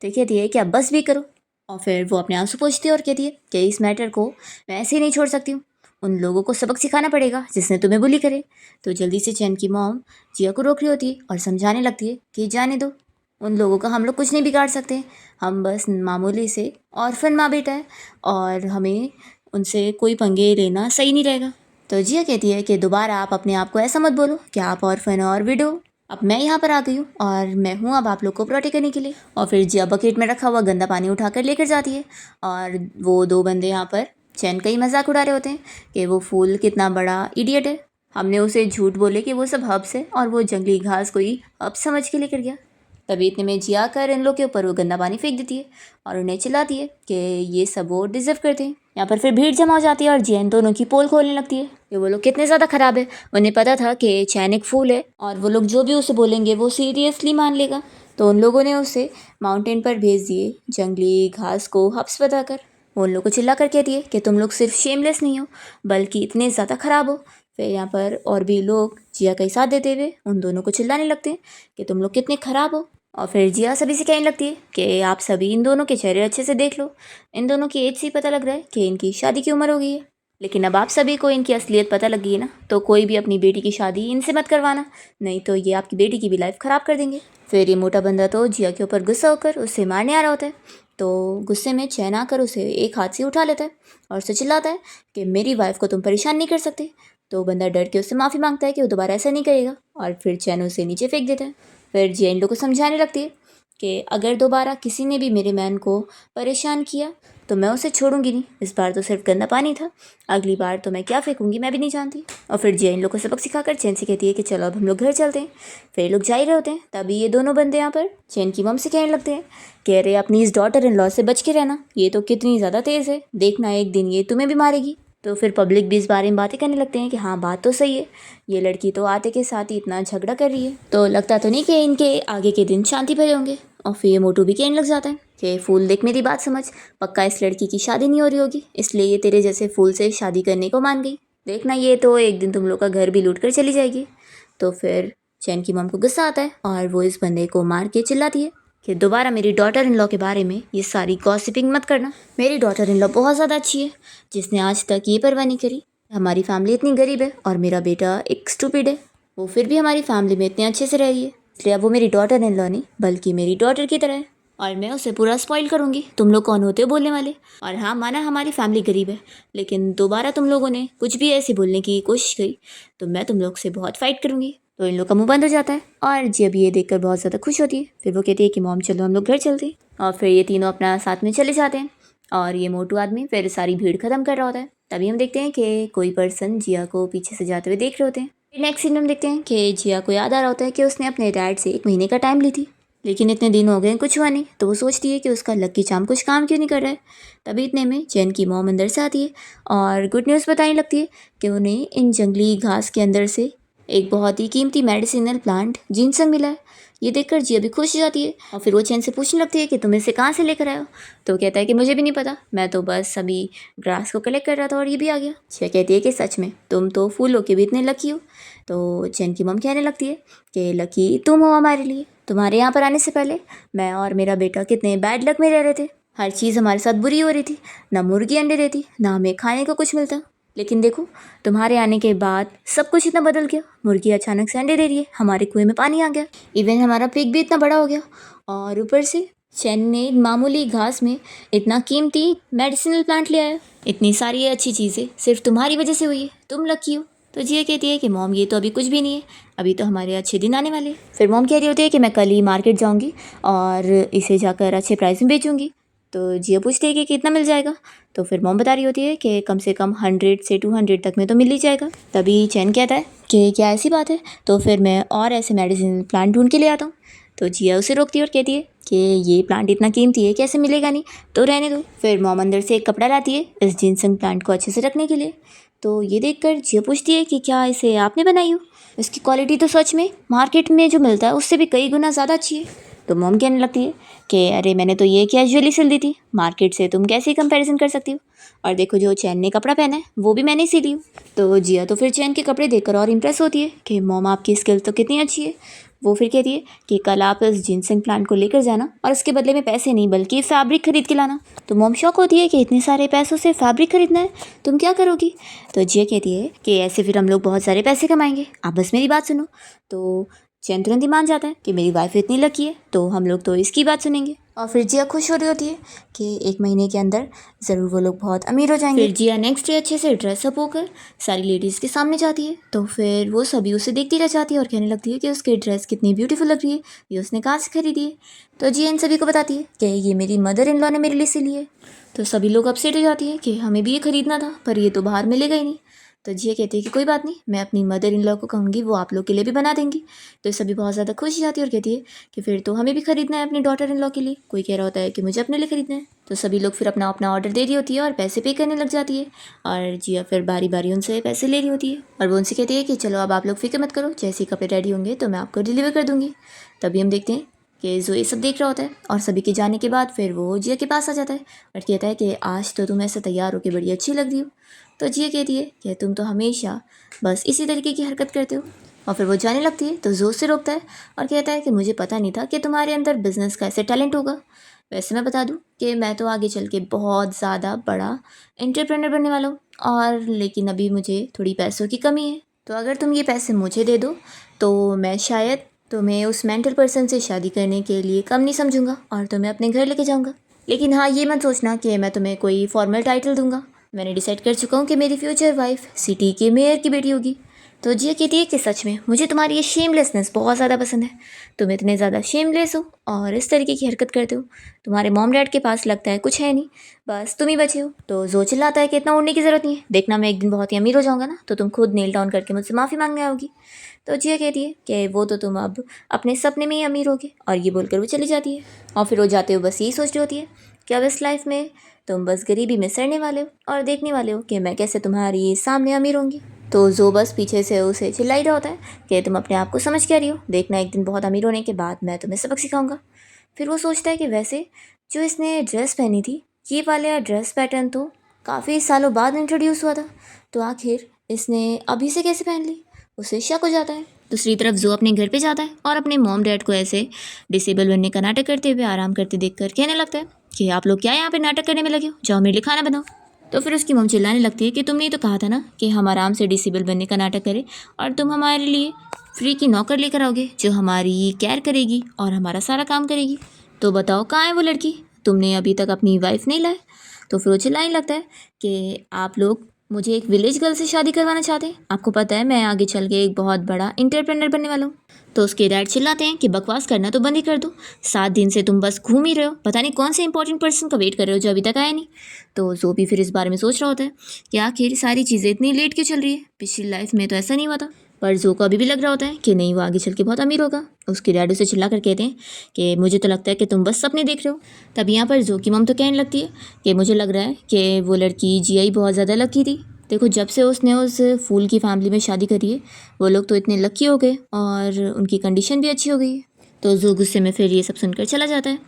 तो कहती है कि अब बस भी करो, और फिर वो अपने आंसू पोंछती है और कहती है कि इस मैटर को मैं ऐसे ही नहीं छोड़ सकती हूँ, उन लोगों को सबक सिखाना पड़ेगा जिसने तुम्हें बुली करे। तो जल्दी से चैन की मॉम जिया को रोक रही होती है और समझाने लगती है कि जाने दो, उन लोगों का हम लोग कुछ नहीं बिगाड़ सकते, हम बस मामूली से ऑर्फन माँ बेटा है और हमें उनसे कोई पंगे लेना सही नहीं रहेगा। तो जिया कहती है कि दोबारा आप अपने आप को ऐसा मत बोलो कि आप ऑर्फन और विडो, अब मैं यहाँ पर आ गई हूँ और मैं हूँ अब आप लोग को प्रोटेक्ट करने के लिए। और फिर जिया बकेट में रखा हुआ गंदा पानी उठाकर लेकर जाती है और वो 2 बंदे यहाँ पर चैन का ही मजाक उड़ा रहे होते हैं कि वो फूल कितना बड़ा इडियट है, हमने उसे झूठ बोले कि वो सब हब्स है और वो जंगली घास को ही हब्स समझ के लेकर गया। तभी इतने में जिया कर इन लोग के ऊपर वो गंदा पानी फेंक देती है और उन्हें चिल्लाती है कि ये सब वो डिजर्व करते हैं। यहाँ पर फिर भीड़ जमा हो जाती है और जिया इन दोनों की पोल खोलने लगती है कि वो लोग कितने ज़्यादा ख़राब है, उन्हें पता था कि चैन एक फूल है और वो लोग जो भी उसे बोलेंगे वो सीरियसली मान लेगा। तो उन लोगों ने उसे माउंटेन पर भेज दिए जंगली घास को हब्स बताकर। वो उन लोग को चिल्ला कर कहती है कि तुम लोग सिर्फ शेमलेस नहीं हो बल्कि इतने ज़्यादा ख़राब हो। फिर यहाँ पर और भी लोग जिया का ही साथ देते हुए उन दोनों को चिल्लाने लगते हैं कि तुम लोग कितने ख़राब हो। और फिर जिया सभी से कहने लगती है कि आप सभी इन दोनों के चेहरे अच्छे से देख लो, इन दोनों की एज से ही पता लग रहा है कि इनकी शादी की उम्र हो गई है, लेकिन अब आप सभी को इनकी असलियत पता लग गई है ना, तो कोई भी अपनी बेटी की शादी इनसे मत करवाना, नहीं तो ये आपकी बेटी की भी लाइफ ख़राब कर देंगे। फिर ये मोटा बंदा तो जिया के ऊपर गुस्सा होकर उससे मारने आ रहा होता है, तो गुस्से में चैन आकर उसे एक हाथ से उठा लेता है और उसे चिल्लाता है कि मेरी वाइफ को तुम परेशान नहीं कर सकते। तो बंदा डर के उससे माफ़ी मांगता है कि वो दोबारा ऐसा नहीं करेगा और फिर चैन उसे नीचे फेंक देता है। फिर जिया इन लोग को समझाने लगती है कि अगर दोबारा किसी ने भी मेरे मैन को परेशान किया तो मैं उसे छोड़ूंगी नहीं। इस बार तो सिर्फ गंदा पानी था, अगली बार तो मैं क्या फेंकूंगी मैं भी नहीं जानती। और फिर जिया इन लोग को सबक सिखाकर चैन से कहती है कि चलो अब हम लोग घर चलते हैं। फिर ये लोग जा ही रहे होते हैं, तभी ये दोनों बंदे यहाँ पर चैन की मम से कहने लगते हैं, कह रहे अपनी इस डॉटर इन लॉ से बच के रहना, ये तो कितनी ज़्यादा तेज़ है, देखना एक दिन ये तुम्हें भी मारेगी। तो फिर पब्लिक भी इस बारे में बातें करने लगते हैं कि हाँ बात तो सही है, ये लड़की तो आते के साथ ही इतना झगड़ा कर रही है, तो लगता तो नहीं कि इनके आगे के दिन शांति भरे होंगे। और फिर ये मोटू भी कहने लग जाता है कि फूल देख मेरी बात समझ, पक्का इस लड़की की शादी नहीं हो रही होगी, इसलिए ये तेरे जैसे फूल से शादी करने को मान गई, देखना ये तो एक दिन तुम लोग का घर भी लूट कर चली जाएगी। तो फिर चैन की मम को गुस्सा आता है और वो इस बंदे को मार के चिल्लाती है कि दोबारा मेरी डॉटर इन लॉ के बारे में ये सारी गॉसिपिंग मत करना। मेरी डॉटर इन लॉ बहुत ज़्यादा अच्छी है, जिसने आज तक ये परवाह नहीं करी हमारी फैमिली इतनी गरीब है और मेरा बेटा एक स्टूपिड है, वो फिर भी हमारी फैमिली में इतने अच्छे से रह रही है, इसलिए अब वो मेरी डॉटर इन लॉ नहीं बल्कि मेरी डॉटर की तरह है और मैं उसे पूरा स्पॉइल करूँगी। तुम लोग कौन होते हो बोलने वाले? और हाँ माना हमारी फैमिली गरीब है, लेकिन दोबारा तुम लोगों ने कुछ भी ऐसे बोलने की कोशिश करी तो मैं तुम लोग से बहुत फाइट करूँगी। तो इन लोग का मुंह बंद हो जाता है और जी अभी ये देखकर बहुत ज़्यादा खुश होती है। फिर वो कहती है कि मॉम चलो हम लोग घर चलते हैं, और फिर ये तीनों अपना साथ में चले जाते हैं और ये मोटू आदमी फिर सारी भीड़ ख़त्म कर रहा होता है। तभी हम देखते हैं कि कोई पर्सन जिया को पीछे से जाते हुए देख रहे होते हैं। नेक्स्ट सीन हम देखते हैं कि जिया को याद आ रहा होता है कि उसने अपने डैड से 1 महीने का टाइम ली थी, लेकिन इतने दिन हो गए कुछ हुआ नहीं, तो वो सोचती है कि उसका लक्की चार्म कुछ काम क्यों नहीं कर रहा है। तभी इतने में चैन की मॉम अंदर से आती है और गुड न्यूज़ बताने लगती है कि उन्हें इन जंगली घास के अंदर से एक बहुत ही कीमती मेडिसिनल प्लांट जिनसंग मिला है। ये देखकर जिया भी खुश हो जाती है और फिर वो चैन से पूछने लगती है कि तुम इसे कहाँ से लेकर आए हो। तो कहता है कि मुझे भी नहीं पता, मैं तो बस अभी ग्रास को कलेक्ट कर रहा था और ये भी आ गया। जिया कहती है कि सच में तुम तो फूलों के भी इतने लकी हो। तो चैन की मम कहने लगती है कि लकी तुम हो हमारे लिए, तुम्हारे यहाँ पर आने से पहले मैं और मेरा बेटा कितने बैड लक में रह रहे थे, हर चीज़ हमारे साथ बुरी हो रही थी, ना मुर्गी अंडे देती ना हमें खाने को कुछ मिलता, लेकिन देखो तुम्हारे आने के बाद सब कुछ इतना बदल गया, मुर्गी अचानक से अंडे दे रही है, हमारे कुएं में पानी आ गया, इवन हमारा पिग भी इतना बड़ा हो गया, और ऊपर से चैन ने मामूली घास में इतना कीमती मेडिसिनल प्लांट ले आया। इतनी सारी अच्छी चीज़ें सिर्फ तुम्हारी वजह से हुई है, तुम लकी हो। तो जिया कहती है कि मॉम ये तो अभी कुछ भी नहीं है, अभी तो हमारे अच्छे दिन आने वाले हैं। फिर मॉम कह रही होती है कि मैं कल ही मार्केट जाऊँगी और इसे जाकर अच्छे प्राइस में बेचूँगी। तो जिया पूछती है कि कितना मिल जाएगा। तो फिर मॉम बता रही होती है कि कम से कम 100 से 200 तक में तो मिल ही जाएगा। तभी चैन कहता है कि क्या ऐसी बात है, तो फिर मैं और ऐसे मेडिसिन प्लांट ढूंढ के ले आता हूँ। तो जिया उसे रोकती है और कहती है कि ये प्लांट इतना कीमती है कैसे मिलेगा नहीं, तो रहने दो। फिर मॉम अंदर से एक कपड़ा लाती है इस जिनसंग प्लांट को अच्छे से रखने के लिए। तो ये देखकर जिया पूछती है कि क्या इसे आपने बनाई हो, इसकी क्वालिटी तो सच में मार्केट में जो मिलता है उससे भी कई गुना ज़्यादा अच्छी है। तो मॉम कहने लगती है कि अरे मैंने तो ये कैजुअली सिल दी थी, मार्केट से तुम कैसे कंपैरिजन कर सकती हो, और देखो जो चैन ने कपड़ा पहना है वो भी मैंने सिली हूँ। तो जिया तो फिर चैन के कपड़े देखकर और इम्प्रेस होती है कि मॉम आपकी स्किल तो कितनी अच्छी है। वो फिर कहती है कि कल आप इस जिनसंग प्लांट को लेकर जाना और इसके बदले में पैसे नहीं बल्कि फैब्रिक खरीद के लाना। तो मॉम शॉक होती है कि इतने सारे पैसों से फैब्रिक खरीदना है, तुम क्या करोगी। तो जिया कहती है कि ऐसे फिर हम लोग बहुत सारे पैसे कमाएंगे, आप बस मेरी बात सुनो। तो चैन तुरंत ही मान जाता है कि मेरी वाइफ इतनी लकी है तो हम लोग तो इसकी बात सुनेंगे। और फिर जिया खुश हो रही होती है कि 1 महीने के अंदर ज़रूर वो लोग बहुत अमीर हो जाएंगे। फिर जिया नेक्स्ट डे अच्छे से ड्रेसअप होकर सारी लेडीज़ के सामने जाती है। तो फिर वो सभी उसे देखती रह जाती है और कहने लगती है कि उसकी ड्रेस कितनी ब्यूटीफुल लग रही है, ये उसने कहाँ से खरीदी है। तो जिया इन सभी को बताती है कि ये मेरी मदर इन लॉ ने मेरे लिए सिली है। तो सभी लोग अपसेट हो जाती है कि हमें भी ये खरीदना था पर ये तो बाहर मिलेगा ही नहीं। तो जिया कहती है कि कोई बात नहीं, मैं अपनी मदर इन लॉ को कहूँगी वो आप लोग के लिए भी बना देंगी। तो सभी बहुत ज़्यादा खुश हो जाती है और कहती है कि फिर तो हमें भी खरीदना है अपनी डॉटर इन लॉ के लिए। कोई कह रहा होता है कि मुझे अपने लिए खरीदना है। तो सभी लोग फिर अपना अपना ऑर्डर दे रही होती है और पैसे पे करने लग जाती है, और जिया फिर बारी बारी उनसे पैसे ले रही होती है और वो उनसे कहती है कि चलो अब आप लोग फिक्र मत करो, जैसे ही कपड़े रेडी होंगे तो मैं आपको डिलीवर कर दूँगी। तभी हम देखते हैं कि जो ये सब देख रहा होता है और सभी के जाने के बाद फिर वो जिया के पास आ जाता है और कहता है कि आज तो तुम ऐसे तैयार होकर बड़ी अच्छी लग रही हो। तो जिया कहती है कि तुम तो हमेशा बस इसी तरीके की हरकत करते हो, और फिर वो जाने लगती है। तो जोर से रोकता है और कहता है कि मुझे पता नहीं था कि तुम्हारे अंदर बिजनेस का ऐसे टैलेंट होगा। वैसे मैं बता दूं कि मैं तो आगे चल के बहुत ज़्यादा बड़ा एंटरप्रेन्योर बनने वाला हूँ, और लेकिन अभी मुझे थोड़ी पैसों की कमी है। तो अगर तुम ये पैसे मुझे दे दो तो मैं शायद तुम्हें उस मेंटल पर्सन से शादी करने के लिए कम नहीं समझूंगा और तुम्हें अपने घर लेके जाऊंगा। लेकिन हाँ ये मत सोचना कि मैं तुम्हें कोई फॉर्मल टाइटल दूंगा। मैंने डिसाइड कर चुका हूँ कि मेरी फ्यूचर वाइफ सिटी के मेयर की बेटी होगी। तो जिया कहती है कि सच में मुझे तुम्हारी ये शेमलेसनेस बहुत ज़्यादा पसंद है। तुम इतने ज़्यादा शेमलेस हो और इस तरीके की हरकत करते हो। तुम्हारे मॉम डैड के पास लगता है कुछ है नहीं, बस तुम ही बचे हो। तो जो चिल्लाता है कि इतना उड़ने की ज़रूरत नहीं है, देखना मैं एक दिन बहुत ही अमीर हो जाऊंगा ना तो तुम खुद नेल डाउन करके मुझसे माफ़ी मांगने आओगी। तो जिया कहती है कि वो तो तुम अब अपने सपने में ही अमीर होगे, और ये बोलकर वो चली जाती है। और फिर वो जाते हो बस यही सोच रही होती है कि अब इस लाइफ में तुम बस गरीबी में सड़ने वाले हो और देखने वाले हो कि मैं कैसे तुम्हारी सामने अमीर होंगी। तो जो बस पीछे से उसे चिल्ला ही रहा होता है कि तुम अपने आप को समझ क्या रही हो, देखना एक दिन बहुत अमीर होने के बाद मैं तुम्हें सबक सिखाऊंगा। फिर वो सोचता है कि वैसे जो इसने ड्रेस पहनी थी, ये वाला ड्रेस पैटर्न तो काफ़ी सालों बाद इंट्रोड्यूस हुआ था, तो आखिर इसने अभी से कैसे पहन ली। उसे शक हो जाता है। दूसरी तरफ जो अपने घर पे जाता है और अपने मॉम डैड को ऐसे डिसेबल बनने का नाटक करते हुए आराम करते देखकर कहने लगता है कि आप लोग क्या यहाँ पे नाटक करने में लगे हो, जाओ मेरे लिए खाना बनाओ। तो फिर उसकी मम चिल्लाने लगती है कि तुमने ही तो कहा था ना कि हम आराम से डिसेबल बनने का नाटक करें, और तुम हमारे लिए फ्री की नौकर लेकर आओगे जो हमारी केयर करेगी और हमारा सारा काम करेगी। तो बताओ कहाँ है वो लड़की, तुमने अभी तक अपनी वाइफ नहीं लाए। तो फिर वो चिल्लाने लगता है कि आप लोग मुझे एक विलेज गर्ल से शादी करवाना चाहते हैं, आपको पता है मैं आगे चल के एक बहुत बड़ा इंटरप्रेनर बनने वाला हूँ। तो उसके डैड चिल्लाते हैं कि बकवास करना तो बंद ही कर दो, 7 दिन से तुम बस घूम ही रहे हो, पता नहीं कौन से इंपॉर्टेंट पर्सन का वेट कर रहे हो जो अभी तक आया नहीं। तो जो भी फिर इस बारे में सोच रहा होता है कि आखिर सारी चीज़ें इतनी लेट क्यों चल रही है, पिछली लाइफ में तो ऐसा नहीं हुआ था। पर जो को अभी भी लग रहा होता है कि नहीं वो आगे चल के बहुत अमीर होगा। उसके डैड उसे चिल्ला कर कहते हैं कि मुझे तो लगता है कि तुम बस सपने देख रहे हो। तब यहाँ पर जो की मम तो कहने लगती है कि मुझे लग रहा है कि वो लड़की जिया ही बहुत ज़्यादा लकी थी। देखो जब से उसने उस फूल की फैमिली में शादी करी है, वो लोग तो इतने लकी हो गए और उनकी कंडीशन भी अच्छी हो गई है। तो जो गुस्से में फिर ये सब सुनकर चला जाता है।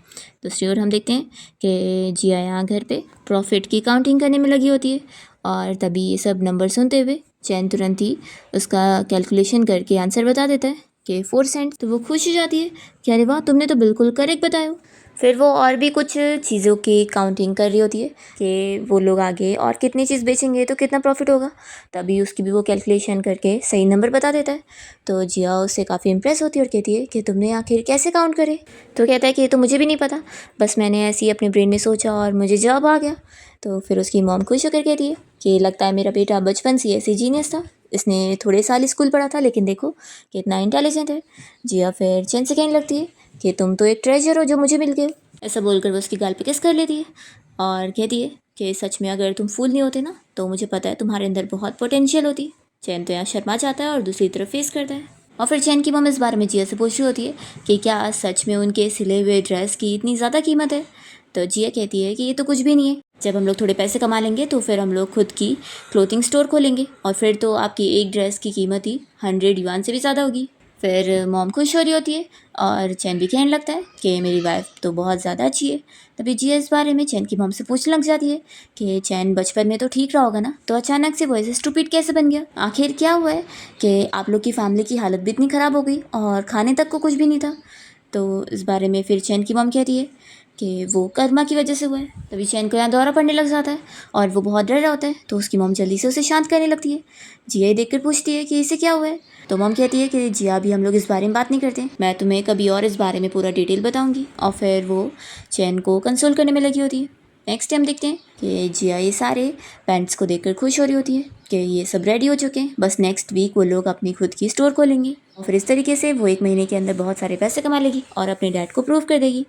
दूसरी ओर हम देखते हैं कि जिया यहाँ घर पे प्रॉफिट की काउंटिंग करने में लगी होती है, और तभी ये सब नंबर सुनते हुए चैन तुरंत ही उसका कैलकुलेशन करके आंसर बता देता है कि 4 सेंट। तो वो खुश हो जाती है कि अरे वाह तुमने तो बिल्कुल करेक्ट बताया। फिर वो और भी कुछ चीज़ों की काउंटिंग कर रही होती है कि वो लोग आगे और कितनी चीज़ बेचेंगे तो कितना प्रॉफिट होगा, तभी उसकी भी वो कैलकुलेशन करके सही नंबर बता देता है। तो जिया उससे काफ़ी इम्प्रेस होती है और कहती है कि तुमने आखिर कैसे काउंट करे। तो कहता है कि ये तो मुझे भी नहीं पता, बस मैंने ऐसे ही अपने ब्रेन में सोचा और मुझे जवाब आ गया। तो फिर उसकी मॉम खुश होकर कहती है कि लगता है मेरा बेटा बचपन से ऐसे जीनियस था, इसने थोड़े साल स्कूल पढ़ा था लेकिन देखो कितना इंटेलिजेंट है। जिया फिर चैन से कहने लगती है कि तुम तो एक ट्रेजर हो जो मुझे मिल गए। ऐसा बोलकर वो उसकी गाल पे किस कर लेती है और कहती है कि सच में अगर तुम फूल नहीं होते ना तो मुझे पता है तुम्हारे अंदर बहुत पोटेंशियल होती। चैन तो यहाँ शर्मा जाता है और दूसरी तरफ फेस करता है। और फिर चैन की मम इस बारे में जिया से पूछ रही होती है कि क्या सच में उनके सिले हुए ड्रेस की इतनी ज़्यादा कीमत है। तो जिया कहती है कि ये तो कुछ भी नहीं है, जब हम लोग थोड़े पैसे कमा लेंगे तो फिर हम लोग खुद की क्लोथिंग स्टोर खोलेंगे और फिर तो आपकी एक ड्रेस की कीमत ही 100 युआन से भी ज़्यादा होगी। फिर मॉम खुश हो रही होती है और चैन भी कहने लगता है कि मेरी वाइफ तो बहुत ज़्यादा अच्छी है। तभी जिया इस बारे में चैन की मॉम से पूछने लग जाती है कि चैन बचपन में तो ठीक रहा होगा ना, तो अचानक से वो ऐसे स्टूपिड कैसे बन गया, आखिर क्या हुआ है कि आप लोग की फैमिली की हालत भी इतनी ख़राब हो गई और खाने तक को कुछ भी नहीं था। तो इस बारे में फिर चैन की मॉम कहती है कि वो कर्मा की वजह से हुआ है। तभी चैन को यहाँ दौरा पड़ने लग जाता है और वो बहुत डर रहा होता है, तो उसकी मॉम जल्दी से उसे शांत करने लगती है। जिया देखकर पूछती है कि इसे क्या हुआ है। तो मॉम कहती है कि जिया अभी हम लोग इस बारे में बात नहीं करते, मैं तुम्हें कभी और इस बारे में पूरा डिटेल बताऊंगी। और फिर वो चैन को कंसोल करने में लगी होती है। नेक्स्ट टाइम देखते हैं कि जिया ये सारे पैंट्स को देखकर खुश हो रही होती है कि ये सब रेडी हो चुके हैं, बस नेक्स्ट वीक वो लोग अपनी खुद की स्टोर खोलेंगे और फिर इस तरीके से वो 1 महीने के अंदर बहुत सारे पैसे कमा लेगी और अपने डैड को प्रूव कर देगी।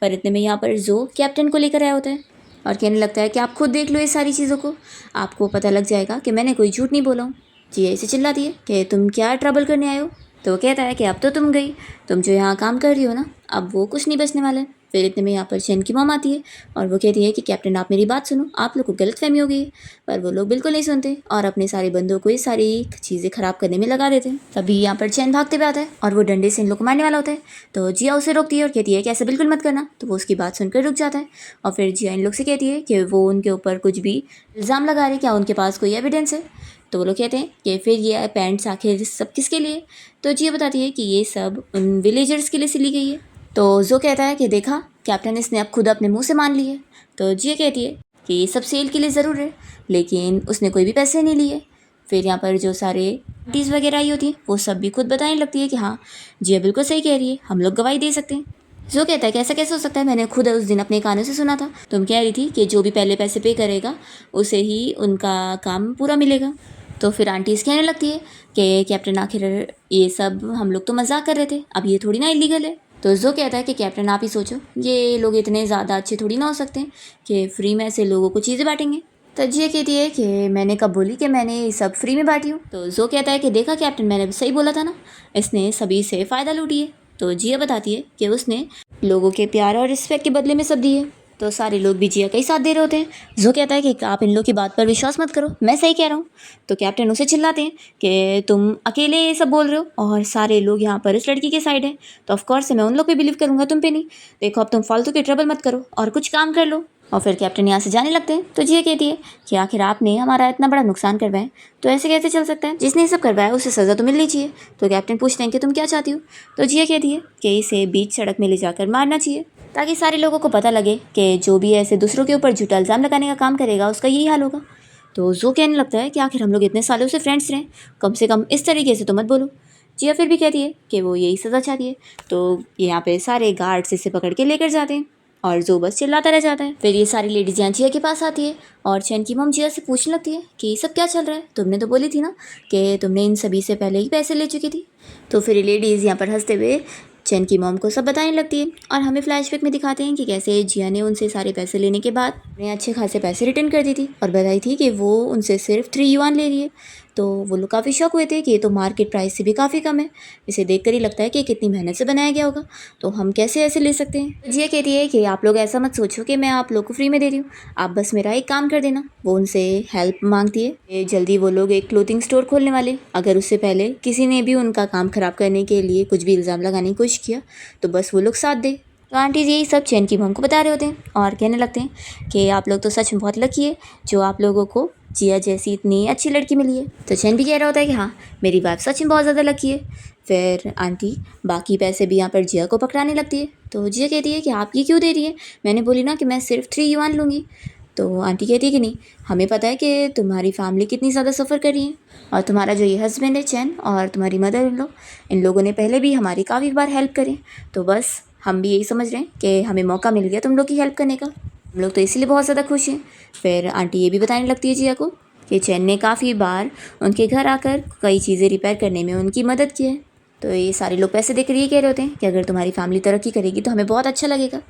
पर इतने में यहाँ पर जो कैप्टन को लेकर आया होता है और कहने लगता है कि आप खुद देख लो ये सारी चीज़ों को, आपको पता लग जाएगा कि मैंने कोई झूठ नहीं बोला हूँ। जिया इसे चिल्लाती है कि तुम क्या ट्रबल करने आए हो। तो वो कहता है कि अब तो तुम गई, तुम जो यहाँ काम कर रही हो ना, अब वो कुछ नहीं बचने वाला है। फिर इतने में यहाँ पर चैन की मॉम आती है और वो कहती है कि कैप्टन आप मेरी बात सुनो, आप लोग को गलतफहमी हो गई है। पर वो लोग बिल्कुल नहीं सुनते और अपने सारे बंदों को ये सारी चीज़ें ख़राब करने में लगा देते हैं। तभी यहाँ पर चैन भागते हुए आता है और वो डंडे से इन लोग को मारने वाला होता है। तो जिया उसे रोकती है और कहती है कि ऐसे बिल्कुल मत करना। तो वो उसकी बात सुनकर रुक जाता है और फिर जिया इन लोग से कहती है कि वो उनके ऊपर कुछ भी इल्ज़ाम लगा रहे, क्या उनके पास कोई एविडेंस है। तो वो लोग कहते हैं कि फिर ये पैंट्स आखिर सब किसके लिए। तो जिया बताती है कि ये सब उन विलेजर्स के लिए सिली गई है। तो जो कहता है कि देखा कैप्टन इसने अब खुद अपने मुंह से मान ली है। तो जिया कहती है कि ये सब सेल के लिए ज़रूर है लेकिन उसने कोई भी पैसे नहीं लिए। फिर यहाँ पर जो सारे टीज़ वगैरह आई होती है वो सब भी खुद बताने लगती है कि हाँ जिया बिल्कुल सही कह रही है, हम लोग गवाही दे सकते हैं। जो कहता है कि ऐसा कैसे हो सकता है, मैंने खुद उस दिन अपने कानों से सुना था, तुम कह रही थी कि जो भी पहले पैसे पे करेगा उसे ही उनका काम पूरा मिलेगा। तो फिर आंटी इसके कहने लगती है कि कैप्टन आखिर ये सब हम लोग तो मजाक कर रहे थे, अब ये थोड़ी ना इलीगल है। तो जो कहता है कि कैप्टन आप ही सोचो, ये लोग इतने ज़्यादा अच्छे थोड़ी ना हो सकते हैं कि फ्री में ऐसे लोगों को चीज़ें बांटेंगे। तो जिया कहती है कि मैंने कब बोली कि मैंने ये सब फ्री में बांटी हूँ। तो जो कहता है कि देखा कैप्टन, मैंने सही बोला था ना, इसने सभी से फ़ायदा लूटी है। तो जिया बताती है कि उसने लोगों के प्यार और रिस्पेक्ट के बदले में सब दिए। तो सारे लोग भी जिया का ही साथ दे रहे होते हैं। जो कहता है कि आप इन लोग की बात पर विश्वास मत करो, मैं सही कह रहा हूँ। तो कैप्टन उसे चिल्लाते हैं कि तुम अकेले ये सब बोल रहे हो और सारे लोग यहाँ पर इस लड़की के साइड हैं, तो ऑफकोर्स मैं उन लोग पे बिलीव करूँगा, तुम पे नहीं। देखो अब तुम फालतू के ट्रबल मत करो और कुछ काम कर लो। और फिर कैप्टन यहाँ से जाने लगते हैं। तो जिया कहती है कि आखिर आपने हमारा इतना बड़ा नुकसान करवाया, तो ऐसे कैसे चल सकता है, जिसने ये सब करवाया उसे सज़ा तो मिलनी चाहिए। तो कैप्टन पूछते हैं कि तुम क्या चाहती हो। तो जिया कहती है कि इसे बीच सड़क में ले जाकर मारना चाहिए, ताकि सारे लोगों को पता लगे कि जो भी ऐसे दूसरों के ऊपर झूठा इल्ज़ाम लगाने का काम करेगा उसका यही हाल होगा। तो जो कहने लगता है कि आखिर हम लोग इतने सालों से फ्रेंड्स रहे, कम से कम इस तरीके से तो मत बोलो। जिया फिर भी कहती है कि वो यही सज़ा चाहती है। तो यहाँ पे सारे गार्ड्स इसे पकड़ के लेकर जाते हैं और जो बस चिल्लाता रह जाता है। फिर ये सारी लेडीज यहाँ जिया के पास आती है और चैन की मम जिया से पूछने लगती है कि ये सब क्या चल रहा है, तुमने तो बोली थी ना कि तुमने इन सभी से पहले ही पैसे ले चुकी थी। तो फिर ये लेडीज़ यहाँ पर हंसते हुए चैन की मॉम को सब बताने लगती है और हमें फ्लैशबैक में दिखाते हैं कि कैसे जिया ने उनसे सारे पैसे लेने के बाद उन्हें अच्छे खासे पैसे रिटर्न कर दी थी और बताई थी कि वो उनसे सिर्फ 3 युआन ले रही है। तो वो लोग काफ़ी शॉक हुए थे कि ये तो मार्केट प्राइस से भी काफ़ी कम है। इसे देखकर ही लगता है कि कितनी मेहनत से बनाया गया होगा, तो हम कैसे ऐसे ले सकते हैं। जिया कहती है कि आप लोग ऐसा मत सोचो कि मैं आप लोग को फ्री में दे रही हूँ, आप बस मेरा एक काम कर देना। वो उनसे हेल्प मांगती है कि जल्दी वो लोग एक क्लोथिंग स्टोर खोलने वाले, अगर उससे पहले किसी ने भी उनका काम ख़राब करने के लिए कुछ भी इल्ज़ाम लगाने की कोशिश किया तो बस वो लोग साथ दे। तो आंटी जी यही सब चैन की मॉम को बता रहे होते हैं और कहने लगते हैं कि आप लोग तो सच में बहुत लकी है जो आप लोगों को जिया जैसी इतनी अच्छी लड़की मिली है। तो चैन भी कह रहा होता है कि हाँ, मेरी वाइफ सच में बहुत ज़्यादा लकी है। फिर आंटी बाकी पैसे भी यहाँ पर जिया को पकड़ाने लगती है। तो जिया कहती है कि आप ये क्यों दे रही है, मैंने बोली ना कि मैं सिर्फ 3 युआन लूँगी। तो आंटी कहती है कि नहीं, हमें पता है कि तुम्हारी फैमिली कितनी ज़्यादा सफ़र कर रही है और तुम्हारा जो ये हस्बैंड है चैन और तुम्हारी मदर इन लोग, इन लोगों ने पहले भी हमारी काफ़ी बार हेल्प करी, तो बस हम भी यही समझ रहे हैं कि हमें मौका मिल गया तुम लोग की हेल्प करने का, हम लोग तो इसीलिए बहुत ज़्यादा खुश हैं। फिर आंटी ये भी बताने लगती है जिया को कि चैन ने काफ़ी बार उनके घर आकर कई चीज़ें रिपेयर करने में उनकी मदद की है। तो ये सारे लोग पैसे देकर ये कह रहे होते हैं कि अगर तुम्हारी फैमिली तरक्की करेगी तो हमें बहुत अच्छा लगेगा।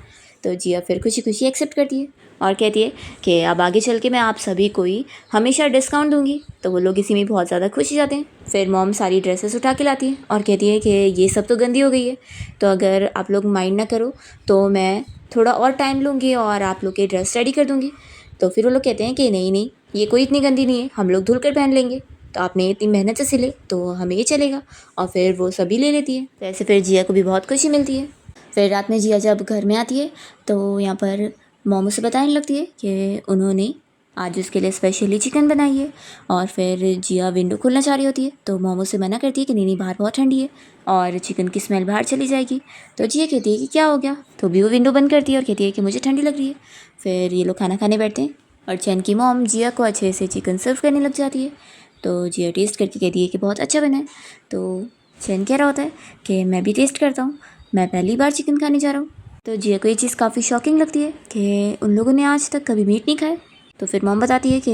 तो जिया फिर खुशी खुशी एक्सेप्ट करती है और कहती है कि अब आगे चल के मैं आप सभी को ही हमेशा डिस्काउंट दूंगी। तो वो लोग इसी में बहुत ज़्यादा खुश हो जाते हैं। फिर मॉम सारी ड्रेसेस उठा के लाती है और कहती है कि ये सब तो गंदी हो गई है, तो अगर आप लोग माइंड ना करो तो मैं थोड़ा और टाइम लूँगी और आप लोग की ड्रेस रेडी कर दूँगी। तो फिर वो लोग कहते हैं कि नहीं नहीं, ये कोई इतनी गंदी नहीं है, हम लोग धुल कर पहन लेंगे, तो आपने इतनी मेहनत से सिले तो हमें ये चलेगा। और फिर वो सभी ले लेती है। तो ऐसे फिर जिया को भी बहुत खुशी मिलती है। फिर रात में जिया जब घर में आती है तो यहाँ पर मोमो से बताने लगती है कि उन्होंने आज उसके लिए स्पेशली चिकन बनाई है। और फिर जिया विंडो खोलना चाह रही होती है तो मोमो से मना करती है कि नहीं नहीं, बाहर बहुत ठंडी है और चिकन की स्मेल बाहर चली जाएगी। तो जिया कहती है कि क्या हो गया, तो भी वो विंडो बंद करती है और कहती है कि मुझे ठंडी लग रही है। फिर ये लोग खाना खाने बैठते हैं और चैन की मॉम जिया को अच्छे से चिकन सर्व करने लग जाती है। तो जिया टेस्ट करके कहती है कि बहुत अच्छा बना है। तो चैन कह रहा होता है कि मैं भी टेस्ट करता हूँ, मैं पहली बार चिकन खाने जा रहा हूँ। तो जिया को ये चीज़ काफ़ी शॉकिंग लगती है कि उन लोगों ने आज तक कभी मीट नहीं खाया। तो फिर मॉम बताती है कि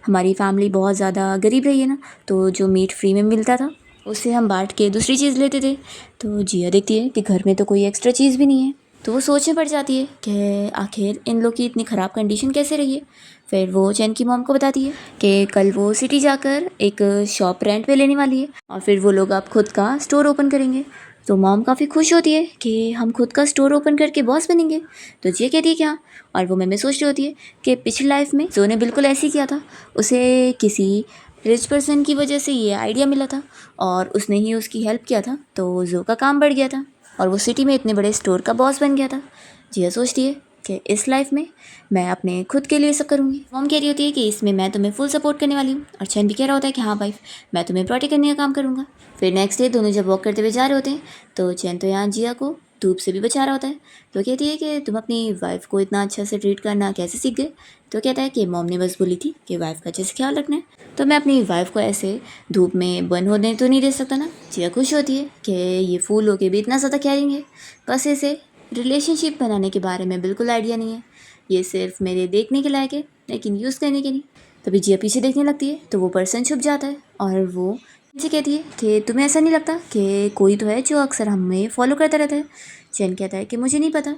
हमारी फैमिली बहुत ज़्यादा गरीब रही है ना, तो जो मीट फ्री में मिलता था उससे हम बांट के दूसरी चीज़ लेते थे। तो जिया देखती है कि घर में तो कोई एक्स्ट्रा चीज़ भी नहीं है, तो वो सोचने पड़ जाती है कि आखिर इन लोग की इतनी ख़राब कंडीशन कैसे रही है। फिर वो चैन की मॉम को बताती है कि कल वो सिटी जाकर एक शॉप रेंट पे लेने वाली है और फिर वो लोग अब खुद का स्टोर ओपन करेंगे। तो मॉम काफ़ी खुश होती है कि हम खुद का स्टोर ओपन करके बॉस बनेंगे। तो जिया कहती है क्या, और वो मैं सोच रही होती है कि पिछली लाइफ में जो ने बिल्कुल ऐसे ही किया था, उसे किसी रिच पर्सन की वजह से ये आइडिया मिला था और उसने ही उसकी हेल्प किया था, तो जो का काम बढ़ गया था और वो सिटी में इतने बड़े स्टोर का बॉस बन गया था। जिया सोचती है कि इस लाइफ में मैं अपने खुद के लिए सब करूँगी। मॉम कह रही होती है कि इसमें मैं तुम्हें फुल सपोर्ट करने वाली हूँ और चैन भी कह रहा होता है कि हाँ वाइफ, मैं तुम्हें प्रोटेक्ट करने का काम करूँगा। फिर नेक्स्ट डे दोनों जब वॉक करते हुए जा रहे होते हैं तो चैन तो यहाँ जिया को धूप से भी बचा रहा होता है। तो कहती है कि तुम अपनी वाइफ को इतना अच्छा से ट्रीट करना कैसे सीख गए। तो कहता है कि मॉम ने बस बोली थी कि वाइफ का अच्छे से ख्याल रखना है, तो मैं अपनी वाइफ को ऐसे धूप में बंद होने तो नहीं दे सकता ना। जिया खुश होती है कि ये फूल हो के भी इतना ज़्यादा केयरिंग है, बस इसे रिलेशनशिप बनाने के बारे में बिल्कुल आइडिया नहीं है, ये सिर्फ मेरे देखने के लायक है लेकिन यूज़ करने के नहीं। तभी जिया पीछे देखने लगती है तो वो पर्सन छुप जाता है और वो चैन से कहती है कि तुम्हें ऐसा नहीं लगता कि कोई तो है जो अक्सर हमें फॉलो करता रहता है। चैन कहता है कि मुझे नहीं पता।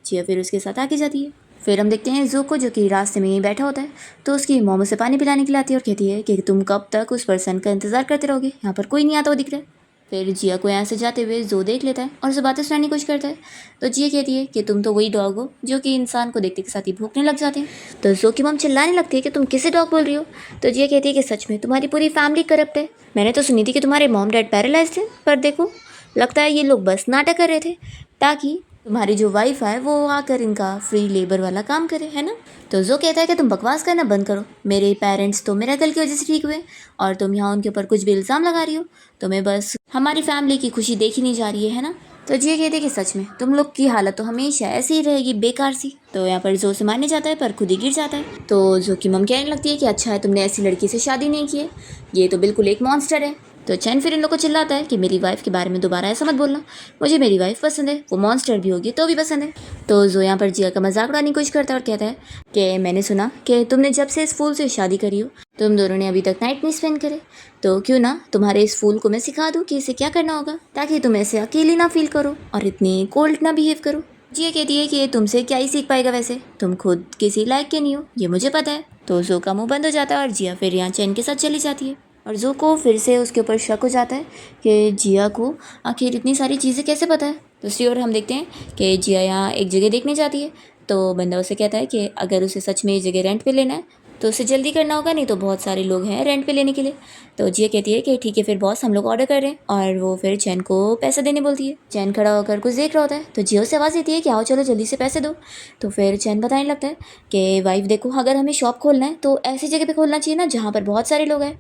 जिया फिर उसके साथ आगे जाती है। फिर हम देखते हैं जो को, जो कि रास्ते में यहीं बैठा होता है। तो उसकी मॉम उसे पानी पिलाने के लिए आती है और कहती है कि तुम कब तक उस पर्सन का इंतज़ार करते रहोगे, यहाँ पर कोई नहीं आता वो दिख रहा है। फिर जिया को यहाँ से जाते हुए जो देख लेता है और उसे बातें सुनाने की कोशिश करता है। तो जिया कहती है कि तुम तो वही डॉग हो जो कि इंसान को देखते के साथ ही भूखने लग जाते हैं। तो जो की मॉम चिल्लाने लगती है कि तुम किसे डॉग बोल रही हो। तो जिया कहती है कि सच में तुम्हारी पूरी फैमिली करप्ट है। मैंने तो सुनी थी कि तुम्हारे मॉम डैड पैरालाइज्ड थे, पर देखो लगता है ये लोग बस नाटक कर रहे थे ताकि तुम्हारी जो वाइफ है वो आकर इनका फ्री लेबर वाला काम करे, है ना। तो जो कहता है कि तुम बकवास करना बंद करो, मेरे पेरेंट्स तो मेरा कल की वजह से ठीक हुए और तुम यहाँ उनके ऊपर कुछ भी इल्ज़ाम लगा रही हो। तुम्हें बस हमारी फैमिली की खुशी देखी नहीं जा रही है ना। तो जी कहते हैं कि सच में तुम लोग की हालत तो हमेशा ऐसी ही रहेगी, बेकार सी। तो यहाँ पर जो से मारने जाता है पर खुद ही गिर जाता है। तो जो की मम कहने लगती है कि अच्छा है तुमने ऐसी लड़की से शादी नहीं की है, ये तो बिल्कुल एक मॉन्स्टर है। तो चैन फिर इन लोग को चिल्लाता है कि मेरी वाइफ के बारे में दोबारा ऐसा मत बोलना, मुझे मेरी वाइफ पसंद है, वो मॉन्स्टर भी होगी तो भी पसंद है। तो जो यहाँ पर जिया का मजाक उड़ाने की कोशिश करता है और कहता है कि मैंने सुना कि तुमने जब से इस फूल से शादी करी हो तुम दोनों ने अभी तक नाइट नहीं स्पेंड करे, तो क्यों ना तुम्हारे इस फूल को मैं सिखा दूँ कि इसे क्या करना होगा ताकि तुम ऐसे अकेली ना फील करो और इतनी कोल्ड ना बिहेव करो। जिया कहती है कि तुमसे क्या ही सीख पाएगा, वैसे तुम खुद किसी लायक के नहीं हो, ये मुझे पता है। तो जो का मुंह बंद हो जाता है और जिया फिर यहाँ चैन के साथ चली जाती है। और जो को फिर से उसके ऊपर शक हो जाता है कि जिया को आखिर इतनी सारी चीज़ें कैसे पता है। दूसरी ओर हम देखते हैं कि जिया यहाँ एक जगह देखने जाती है। तो बंदा उसे कहता है कि अगर उसे सच में ये जगह रेंट पे लेना है तो उसे जल्दी करना होगा, नहीं तो बहुत सारे लोग हैं रेंट पे लेने के लिए। तो जिया कहती है कि ठीक है फिर बॉस हम लोग ऑर्डर कर रहे हैं, और वो फिर चैन को पैसा देने बोलती है। चैन खड़ा होकर कुछ देख रहा होता है तो जिया उसे आवाज़ देती है कि आओ चलो जल्दी से पैसे दो। तो फिर चैन बताने लगता है कि वाइफ देखो अगर हमें शॉप खोलना है तो ऐसी जगह पे खोलना चाहिए ना जहाँ पर बहुत सारे लोग हैं।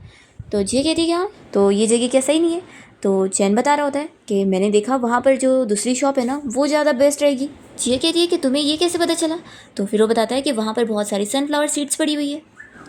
तो जिया कहती है कि हाँ तो ये जगह क्या सही नहीं है। तो चैन बता रहा होता है कि मैंने देखा वहाँ पर जो दूसरी शॉप है ना वो ज़्यादा बेस्ट रहेगी। जिया कहती है कि तुम्हें ये कैसे पता चला। तो फिर वो बताता है कि वहाँ पर बहुत सारी सनफ्लावर सीड्स पड़ी हुई है,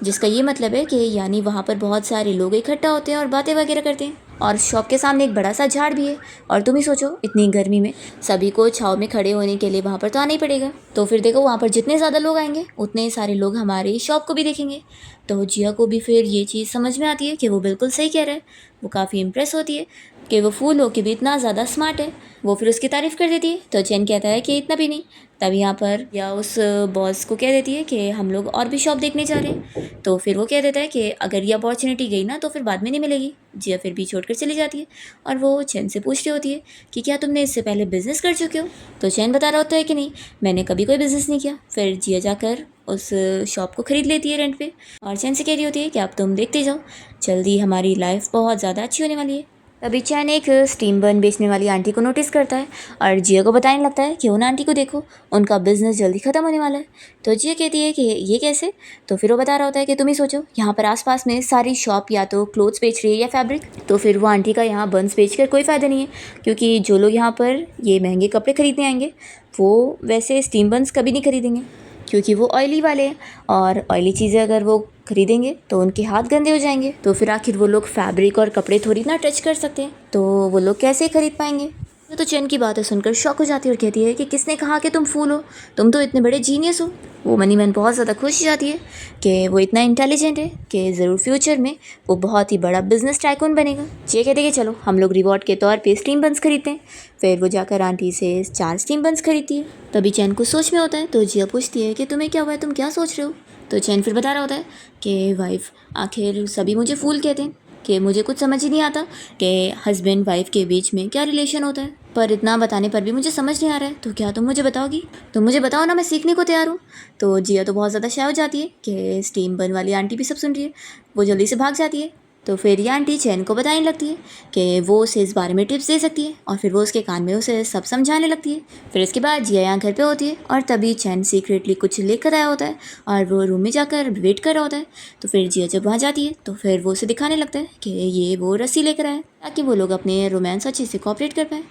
जिसका ये मतलब है कि यानी वहाँ पर बहुत सारे लोग इकट्ठा होते हैं और बातें वगैरह करते हैं, और शॉप के सामने एक बड़ा सा झाड़ भी है। और तुम ही सोचो इतनी गर्मी में सभी को छाँव में खड़े होने के लिए वहाँ पर तो आना ही पड़ेगा। तो फिर देखो वहाँ पर जितने ज़्यादा लोग आएंगे उतने सारे लोग हमारी शॉप को भी देखेंगे। तो जिया को भी फिर ये चीज़ समझ में आती है कि वो बिल्कुल सही कह रहा है। वो काफ़ी इम्प्रेस होती है कि वो फूल हो के भी इतना ज़्यादा स्मार्ट है। वो फिर उसकी तारीफ़ कर देती है। तो चैन कहता है कि इतना भी नहीं। तब यहाँ पर या उस बॉस को कह देती है कि हम लोग और भी शॉप देखने जा रहे हैं। तो फिर वो कह देता है कि अगर ये अपॉर्चुनिटी गई ना तो फिर बाद में नहीं मिलेगी। जिया फिर भी छोड़ कर चली जाती है और वो चैन से पूछ रही होती है कि क्या तुमने इससे पहले बिज़नेस कर चुके हो। तो चैन बता रहा होता है कि नहीं मैंने कभी कोई बिज़नेस नहीं किया। फिर जिया जाकर उस शॉप को ख़रीद लेती है रेंट पे, और चैन से कह रही होती है कि अब तुम देखते जाओ जल्दी हमारी लाइफ बहुत ज़्यादा अच्छी होने वाली है। तभी चैन एक स्टीम बन बेचने वाली आंटी को नोटिस करता है और जिया को बताने लगता है कि उन आंटी को देखो उनका बिज़नेस जल्दी ख़त्म होने वाला है। तो जिया कहती है कि ये कैसे। तो फिर वो बता रहा होता है कि तुम ही सोचो यहाँ पर आसपास में सारी शॉप या तो क्लोथ्स बेच रही है या फैब्रिक, तो फिर वो आंटी का यहाँ बंस बेच कर कोई फ़ायदा नहीं है, क्योंकि जो लोग यहाँ पर ये महंगे कपड़े ख़रीदने आएंगे वो वैसे स्टीम बंस कभी नहीं खरीदेंगे, क्योंकि वो ऑयली वाले हैं, और ऑयली चीज़ें अगर वो खरीदेंगे तो उनके हाथ गंदे हो जाएंगे। तो फिर आखिर वो लोग फैब्रिक और कपड़े थोड़ी ना टच कर सकते हैं, तो वो लोग कैसे खरीद पाएंगे। तो चैन की बातें सुनकर शॉक हो जाती है और कहती है कि किसने कहा कि तुम फूल हो, तुम तो इतने बड़े जीनियस हो। वो मनी मन बहुत ज़्यादा खुश हो जाती है कि वो इतना इंटेलिजेंट है कि ज़रूर फ्यूचर में वो बहुत ही बड़ा बिजनेस टाइकून बनेगा। ये कहते कि चलो हम लोग रिवॉर्ड के तौर पे स्टीम बंस खरीदते हैं। फिर वो जाकर आंटी से 4 स्टीम बंस खरीदती है। तभी चैन को सोच में होता है तो जिया पूछती है कि तुम्हें क्या हुआ है, तुम क्या सोच रहे हो। तो चैन फिर बता रहा होता है कि वाइफ आखिर सभी मुझे फूल कहते हैं कि मुझे कुछ समझ ही नहीं आता कि हस्बैंड वाइफ के बीच में क्या रिलेशन होता है, पर इतना बताने पर भी मुझे समझ नहीं आ रहा है, तो क्या तुम मुझे बताओगी। तो मुझे बताओ ना, मैं सीखने को तैयार हूँ। तो जिया तो बहुत ज़्यादा शाय हो जाती है कि स्टीम बन वाली आंटी भी सब सुन रही है। वो जल्दी से भाग जाती है। तो फिर ये आंटी चैन को बताने लगती है कि वो उसे इस बारे में टिप्स दे सकती है, और फिर वो उसके कान में उसे सब समझाने लगती है। फिर इसके बाद जिया यहाँ घर पे होती है और तभी चैन सीक्रेटली कुछ लेकर आया होता है और वो रूम में जाकर वेट कर रहा होता है। तो फिर जिया जब वहाँ जाती है तो फिर वो उसे दिखाने लगता है कि ये वो रस्सी लेकर आया ताकि वो लोग अपने रोमांस अच्छे से कॉपरेट कर पाए।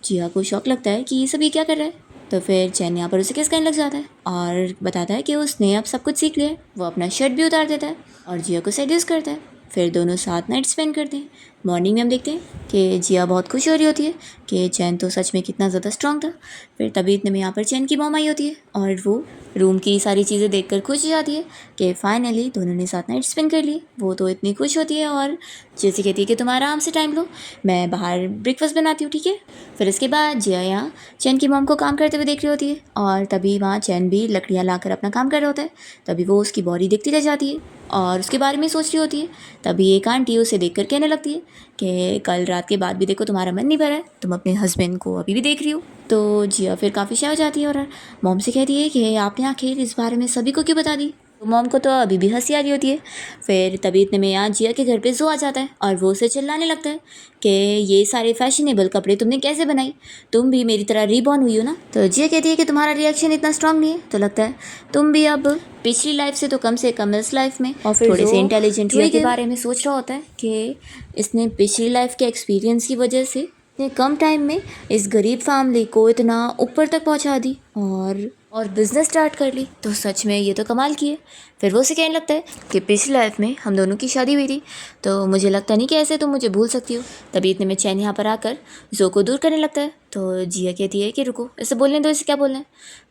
जिया को शौक लगता है कि ये सब ये क्या कर रहा है। तो फिर चैन यहाँ पर उसे किस करने लग जाता है और बताता है कि उसने अब सब कुछ सीख लिया है। वो अपना शर्ट भी उतार देता है और जिया को सेड्यूस करता है। फिर दोनों साथ नाइट स्पेंड करते हैं। मॉर्निंग में हम देखते हैं कि जिया बहुत खुश हो रही होती है कि चैन तो सच में कितना ज़्यादा स्ट्रांग था। फिर तभी इतने में यहाँ पर चैन की मॉम आई होती है और वो रूम की सारी चीज़ें देखकर खुश हो जाती है कि फाइनली दोनों ने साथ नाइट स्पेंड कर ली। वो तो इतनी खुश होती है और जैसे कहती है कि तुम आराम से टाइम लो, मैं बाहर ब्रेकफास्ट बनाती हूँ, ठीक है। फिर इसके बाद जिया यहाँ चैन की मॉम को काम करते हुए देख रही होती है और तभी वहाँ चैन भी लकड़ियाँ लाकर अपना काम कर रहा होता है। तभी वो उसकी बॉडी देखती रह जाती है और उसके बारे में सोच रही होती है। तभी एक आंटी उसे देखकर कहने लगती है कि कल रात के बाद भी देखो तुम्हारा मन नहीं भरा है, तुम अपने हस्बैंड को अभी भी देख रही हो। तो जिया फिर काफ़ी शाय हो जाती है और मॉम से कहती है कि आपने आखिर इस बारे में सभी को क्यों बता दी। तो मॉम को तो अभी भी हंसी आ रही होती है। फिर तभी इतने में यहाँ जिया के घर पे जो आ जाता है और वो उसे चिल्लाने लगता है कि ये सारे फैशनेबल कपड़े तुमने कैसे बनाई, तुम भी मेरी तरह रीबॉर्न हुई हो ना। तो जिया कहती है कि तुम्हारा रिएक्शन इतना स्ट्रांग नहीं है, तो लगता है तुम भी अब पिछली लाइफ से तो कम से कम इस लाइफ में और फिर थोड़े से इंटेलिजेंट हुए के बारे में सोच रहा होता है कि इसने पिछली लाइफ के एक्सपीरियंस की वजह से इतने कम टाइम में इस गरीब फैमिली को इतना ऊपर तक पहुंचा दी और बिजनेस स्टार्ट कर ली। तो सच में ये तो कमाल की है। फिर वो उसे कहने लगता है कि पिछली लाइफ में हम दोनों की शादी हुई थी, तो मुझे लगता नहीं कि ऐसे तुम मुझे भूल सकती हो। तभी इतने में चैन यहाँ पर आकर जो को दूर करने लगता है। तो जिया कहती है कि रुको, ऐसे बोलने दो, इसे क्या बोलना है।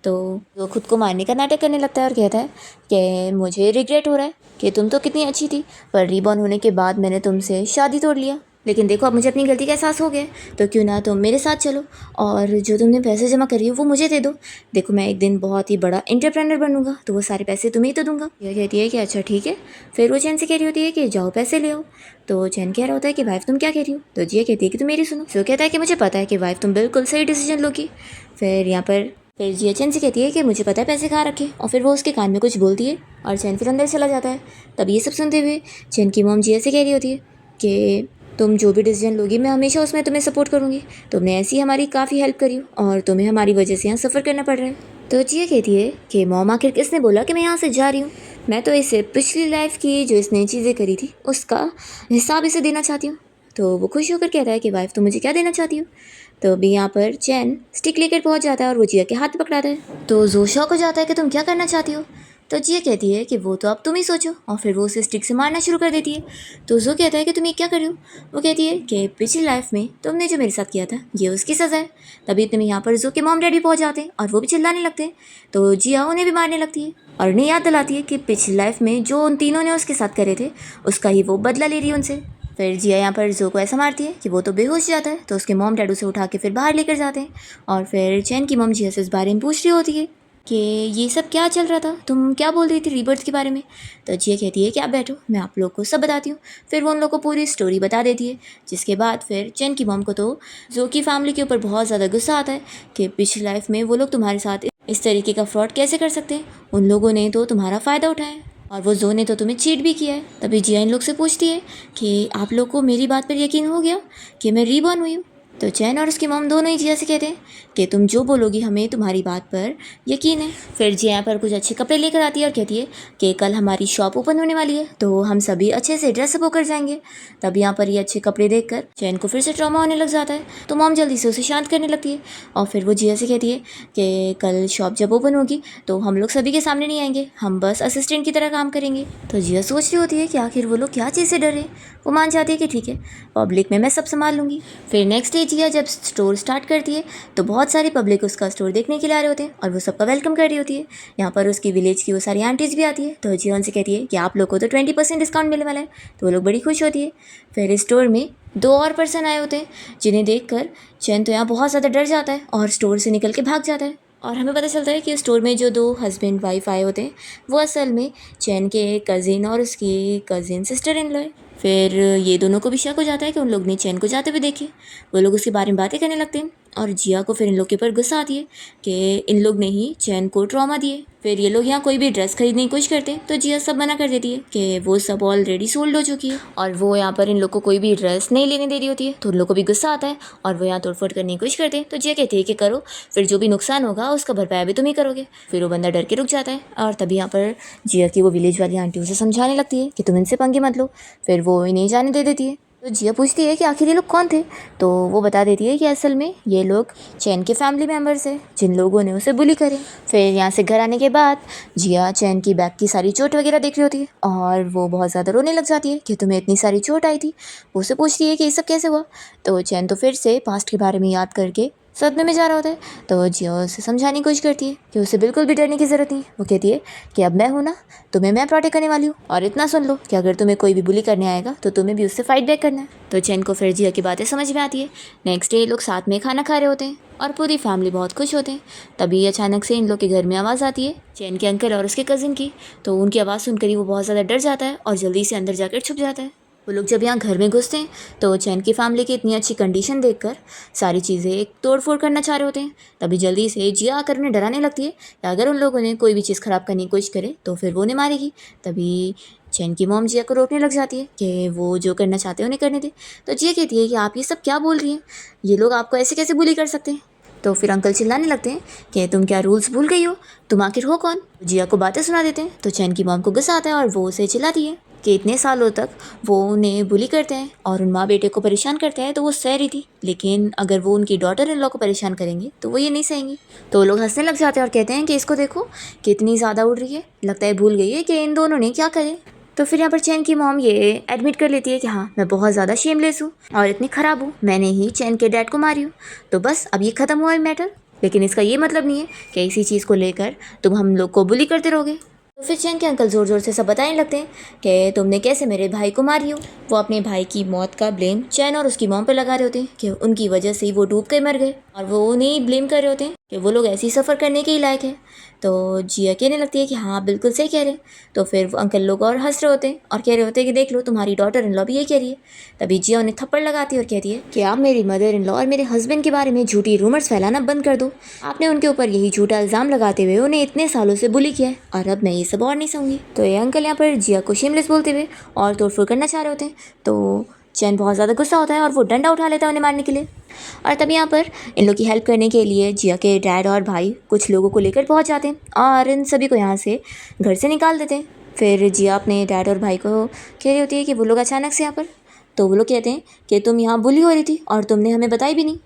तो वो खुद को मारने का नाटक करने लगता है और कहता है कि मुझे रिग्रेट हो रहा है कि तुम तो कितनी अच्छी थी, पर रीबॉर्न होने के बाद मैंने तुमसे शादी तोड़ लिया। लेकिन देखो अब मुझे अपनी गलती का एहसास हो गया, तो क्यों ना तुम मेरे साथ चलो और जो तुमने पैसे जमा करी हो वो मुझे दे दो। देखो मैं एक दिन बहुत ही बड़ा एंटरप्रेन्योर बनूंगा, तो वो सारे पैसे तुम्हें ही तो दूंगा। यह कहती है कि अच्छा ठीक है। फिर वो चैन से कह रही होती है कि जाओ पैसे ले आओ। तो चैन कह रहा होता है कि वाइफ तुम क्या कह रही हो। तो जिया कहती है कि तुम मेरी सुनो। तो कहता है कि मुझे पता है कि वाइफ तुम बिल्कुल सही डिसीजन लोगी। फिर जिया चैन से कहती है कि मुझे पता है पैसे कहाँ रखे, और फिर वो उसके कान में कुछ बोलती है और चैन फिर अंदर चला जाता है। तब ये सब सुनते हुए चैन की मॉम जिया से कह रही होती है कि तुम जो भी डिसीजन लोगी मैं हमेशा उसमें तुम्हें सपोर्ट करूँगी। तुमने ऐसी हमारी काफ़ी हेल्प करी और तुम्हें हमारी वजह से यहाँ सफ़र करना पड़ रहा है। तो जिया कहती है कि मॉम आखिर किसने बोला कि मैं यहाँ से जा रही हूँ, मैं तो इसे पिछली लाइफ की जो इसने चीज़ें करी थी उसका हिसाब इसे देना चाहती हूँ। तो वो खुश होकर कहता है कि वाइफ तुम मुझे क्या देना चाहती हो। तो अभी यहाँ पर चैन स्टिक लेकर पहुँच जाता है और वो जिया के हाथ पकड़ाता है। तो जो शौक हो जाता है कि तुम क्या करना चाहती हो। तो जिया कहती है कि वो तो अब तुम ही सोचो, और फिर वो उसे स्टिक से मारना शुरू कर देती है। तो जो कहता है कि तुम ये क्या कर रही हो। वो कहती है कि पिछली लाइफ में तुमने जो मेरे साथ किया था ये उसकी सज़ा है। तभी इतने में यहाँ पर जो के मॉम डैडी पहुँच जाते हैं और वो भी चिल्लाने लगते हैं। तो जिया उन्हें भी मारने लगती है और उन्हें याद दिलाती है कि पिछली लाइफ में जो उन तीनों ने उसके साथ करे थे उसका ही वो बदला ले रही है उनसे। फिर जिया यहाँ पर जो को ऐसा मारती है कि वो तो बेहोश जाता है। तो उसके मॉम डैड उसे उठा के फिर बाहर लेकर जाते हैं और फिर चैन की मॉम जिया से इस बारे में पूछ रही होती है कि ये सब क्या चल रहा था, तुम क्या बोल रही थी रीबर्थ के बारे में। तो जिया कहती है कि आप बैठो, मैं आप लोग को सब बताती हूँ। फिर वो उन लोग को पूरी स्टोरी बता देती है, जिसके बाद फिर चैन की मॉम को तो जो की फैमिली के ऊपर बहुत ज़्यादा गुस्सा आता है कि पिछली लाइफ में वो लोग तुम्हारे साथ इस तरीके का फ्रॉड कैसे कर सकते हैं। उन लोगों ने तो तुम्हारा फ़ायदा उठाया और वो जो ने तो तुम्हें चीट भी किया है। तभी जिया इन लोग से पूछती है कि आप लोग को मेरी बात पर यकीन हो गया कि मैं रीबॉर्न हुई हूँ। तो चैन और उसकी मॉम दोनों ही जिया से कहते हैं कि तुम जो बोलोगी हमें तुम्हारी बात पर यकीन है। फिर जिया यहाँ पर कुछ अच्छे कपड़े लेकर आती है और कहती है कि कल हमारी शॉप ओपन होने वाली है, तो हम सभी अच्छे से ड्रेसअप होकर जाएंगे। तब यहाँ पर ये अच्छे कपड़े देखकर चैन को फिर से ट्रॉमा होने लग जाता है। तो मॉम जल्दी से उसे शांत करने लगती है और फिर वो जिया से कहती है कि कल शॉप जब ओपन होगी तो हम लोग सभी के सामने नहीं आएंगे, हम बस असिस्टेंट की तरह काम करेंगे। तो जिया सोच रही होती है कि आखिर वो लोग क्या चीज़ से डरे। वो मान जाती है कि ठीक है, पब्लिक में मैं सब संभाल लूँगी। फिर नेक्स्ट डे जिया जब स्टोर स्टार्ट करती है तो बहुत सारी पब्लिक उसका स्टोर देखने के लिए आ रहे होते हैं और वो सबका वेलकम कर रही होती है। यहाँ पर उसकी विलेज की वो सारी आंटीज भी आती है। तो जिया उनसे कहती है कि आप लोग को तो 20% डिस्काउंट मिलने वाला है। तो वो लोग बड़ी खुश होती है। फिर स्टोर में 2 और पर्सन आए होते हैं, जिन्हें देखकर चैन तो यहाँ बहुत ज़्यादा डर जाता है और स्टोर से निकल के भाग जाता है। और हमें पता चलता है कि स्टोर में जो 2 हस्बैंड वाइफ आए होते हैं वो असल में चैन के कज़िन और उसकी कज़िन सिस्टर इन लॉ है। फिर ये दोनों को भी शक हो जाता है कि उन लोग ने चैन को जाते हुए देखे। वो लोग उसके बारे में बातें करने लगते हैं और जिया को फिर इन लोग के ऊपर गुस्सा आती है कि इन लोग ने ही चैन को ट्रॉमा दिए। फिर ये लोग यहाँ कोई भी ड्रेस खरीदने की कोशिश करते हैं तो जिया सब मना कर देती है कि वो सब ऑलरेडी सोल्ड हो चुकी है और वो यहाँ पर इन लोग को कोई भी ड्रेस नहीं लेने दे रही होती है। तो उन लोग को भी गुस्सा आता है और वो यहाँ तोड़फोड़ करने की कोशिश करते हैं। तो जिया कहती है कि करो, फिर जो भी नुकसान होगा उसका भरपाई भी तुम ही करोगे। फिर वो बंदा डर के रुक जाता है और तभी यहाँ पर जिया की वो विलेज वाली आंटी उसे समझाने लगती है कि तुम इनसे पंगे मत लो। फिर वो इन्हें जाने दे देती है। तो जिया पूछती है कि आखिर ये लोग कौन थे। तो वो बता देती है कि असल में ये लोग चैन के फैमिली मेम्बर्स हैं जिन लोगों ने उसे बुली करे। फिर यहाँ से घर आने के बाद जिया चैन की बैक की सारी चोट वगैरह देख रही होती है और वो बहुत ज़्यादा रोने लग जाती है कि तुम्हें इतनी सारी चोट आई थी। वो उसे पूछती है कि ये सब कैसे हुआ। तो चैन तो फिर से पास्ट के बारे में याद करके सदमे में जा रहा होता है। तो जिया उसे समझाने की कोशिश करती है कि उसे बिल्कुल भी डरने की ज़रूरत नहीं है। वो कहती है कि अब मैं हूँ ना, तुम्हें मैं प्रोटेक्ट करने वाली हूँ, और इतना सुन लो कि अगर तुम्हें कोई भी बुली करने आएगा तो तुम्हें भी उससे फाइट बैक करना है। तो चैन को फिर जिया की बातें समझ में आती है। नेक्स्ट डे लोग साथ में खाना खा रहे होते हैं और पूरी फैमिली बहुत खुश होते हैं। तभी अचानक से इन लोग के घर में आवाज़ आती है चैन के अंकल और उसके कज़न की। तो उनकी आवाज़ सुनकर ही वो बहुत ज़्यादा डर जाता है और जल्दी से अंदर जाकर छुप जाता है। वो लोग जब यहाँ घर में घुसते हैं तो चैन की फैमिली की इतनी अच्छी कंडीशन देखकर सारी चीज़ें तोड़ फोड़ करना चाह रहे होते हैं। तभी जल्दी से जिया आकर उन्हें डराने लगती है कि अगर उन लोगों ने कोई भी चीज़ ख़राब करने की कोशिश करे तो फिर वो उन्हें मारेगी। तभी चैन की मॉम जिया को रोकने लग जाती है कि वो जो करना चाहते हैं उन्हें करने दे। तो जिया कहती है कि आप ये सब क्या बोल रही हैं, ये लोग आपको ऐसे कैसे बुली कर सकते हैं। तो फिर अंकल चिल्लाने लगते हैं कि तुम क्या रूल्स भूल गई हो, तुम आखिर हो कौन। जिया को बातें सुना देते हैं। तो चैन की मॉम को गुस्सा आता है और वो उसे चिल्लाती है कि इतने सालों तक वो उन्हें बुली करते हैं और उन माँ बेटे को परेशान करते हैं तो वो सह रही थी, लेकिन अगर वो उनकी डॉटर इन लॉ को परेशान करेंगे तो वो ये नहीं सहेंगी। तो वो लोग हंसने लग जाते हैं और कहते हैं कि इसको देखो कितनी ज़्यादा उड़ रही है, लगता है भूल गई है कि इन दोनों ने क्या करे। तो फिर यहाँ पर चैन की मॉम ये एडमिट कर लेती है कि हाँ मैं बहुत ज़्यादा शेमलेस हूँ और इतनी ख़राब हूँ, मैंने ही चैन के डैड को मारी हूँ। तो बस अब ये ख़त्म हुआ है मैटर, लेकिन इसका ये मतलब नहीं है कि इसी चीज़ को लेकर तुम हम लोग को बुली करते रहोगे। तो फिर चैन के अंकल ज़ोर ज़ोर से सब बताने लगते हैं कि तुमने कैसे मेरे भाई को मारी हो। वो अपने भाई की मौत का ब्लेम चैन और उसकी मॉम पे लगा रहे होते हैं कि उनकी वजह से ही वो डूब कर मर गए, और वो उन्हें ब्लेम कर रहे होते हैं कि वो लोग ऐसे ही सफ़र करने के ही लायक है। तो जिया कहने लगती है कि हाँ बिल्कुल सही कह रहे हैं। तो फिर वो अंकल लोग और हंस रहे होते हैं और कह रहे होते हैं कि देख लो तुम्हारी डॉटर इन लॉ भी ये कह रही है। तभी जिया उन्हें थप्पड़ लगाती है और कहती है कि आप मेरी मदर इन लॉ और मेरे हस्बैंड के बारे में झूठी रूमर्स फैलाना बंद कर दो। आपने उनके ऊपर यही झूठा इल्ज़ाम लगाते हुए उन्हें इतने सालों से बुली किया है और अब मैं ये सब और नहीं सहूँगी। तो ये अंकल यहाँ पर जिया को शेमलेस बोलते हुए और तोड़फोड़ करना चाह रहे होते हैं। तो चैन बहुत ज़्यादा गुस्सा होता है और वो डंडा उठा लेता है उन्हें मारने के लिए। और तभी यहाँ पर इन लोग की हेल्प करने के लिए जिया के डैड और भाई कुछ लोगों को लेकर पहुँच जाते हैं और इन सभी को यहाँ से घर से निकाल देते हैं। फिर जिया अपने डैड और भाई को कह रही होती है कि वो लोग अचानक से यहाँ पर, तो वो लोग कहते हैं कि तुम यहाँ बुली हो रही थी और तुमने हमें बताई भी नहीं।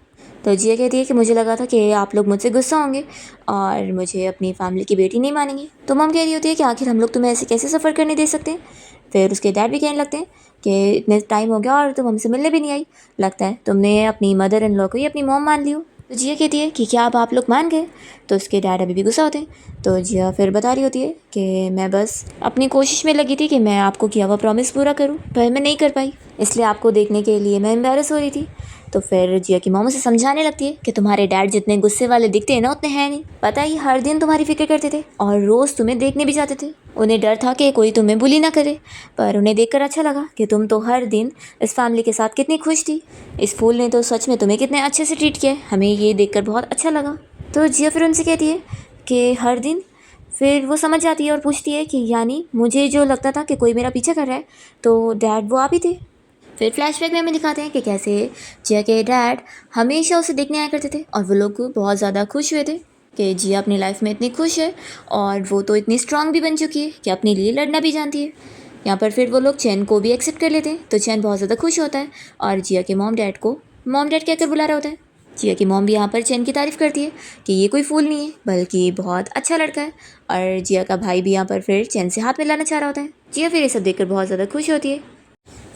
तो जिया कहती है कि मुझे लगा था कि आप लोग मुझसे गुस्सा होंगे और मुझे अपनी फैमिली की बेटी नहीं मानेंगे। तो मम कह रही होती है कि आखिर हम लोग तुम्हें ऐसे कैसे सफ़र करने दे सकते हैं। फिर उसके डैड भी कहने लगते हैं कि इतने टाइम हो गया और तुम हमसे मिलने भी नहीं आई, लगता है तुमने अपनी मदर इन लॉ को ही अपनी मॉम मान ली हो। तो जिया कहती है कि क्या अब आप लोग मान गए। तो उसके डैड अभी भी गुस्सा होते हैं। तो जिया फिर बता रही होती है कि मैं बस अपनी कोशिश में लगी थी कि मैं आपको किया हुआ प्रॉमिस पूरा करूं, पर मैं नहीं कर पाई, इसलिए आपको देखने के लिए मैं एम्बैरस हो रही थी। तो फिर जिया की मॉम उसे समझाने लगती है कि तुम्हारे डैड जितने गुस्से वाले दिखते हैं ना उतने हैं नहीं, पता ही हर दिन तुम्हारी फिक्र करते थे और रोज़ तुम्हें देखने भी जाते थे। उन्हें डर था कि कोई तुम्हें बुली ना करे, पर उन्हें देखकर अच्छा लगा कि तुम तो हर दिन इस फैमिली के साथ कितनी खुश थी। इस फूल ने तो सच में तुम्हें कितने अच्छे से ट्रीट किया, हमें ये देखकर बहुत अच्छा लगा। तो जिया फिर उनसे कहती है कि हर दिन, फिर वो समझ जाती है और पूछती है कि यानी मुझे जो लगता था कि कोई मेरा पीछा कर रहा है तो डैड वो आप ही थे। फिर फ्लैशबैक में हमें दिखाते हैं कि कैसे जिया के डैड हमेशा उसे देखने आया करते थे और वो लोग बहुत ज़्यादा खुश हुए थे कि जिया अपनी लाइफ में इतनी खुश है और वो तो इतनी स्ट्रांग भी बन चुकी है कि अपने लिए लड़ना भी जानती है। यहाँ पर फिर वो लोग चैन को भी एक्सेप्ट कर लेते हैं। तो चैन बहुत ज़्यादा खुश होता है और जिया के मॉम डैड को मॉम डैड कहकर बुला रहा होता है। जिया की मॉम भी यहाँ पर चैन की तारीफ़ करती है कि ये कोई फूल नहीं है बल्कि बहुत अच्छा लड़का है, और जिया का भाई भी यहाँ पर फिर चैन से हाथ मिलाना चाह रहा होता है। जिया फिर ये सब देखकर बहुत ज़्यादा खुश होती है।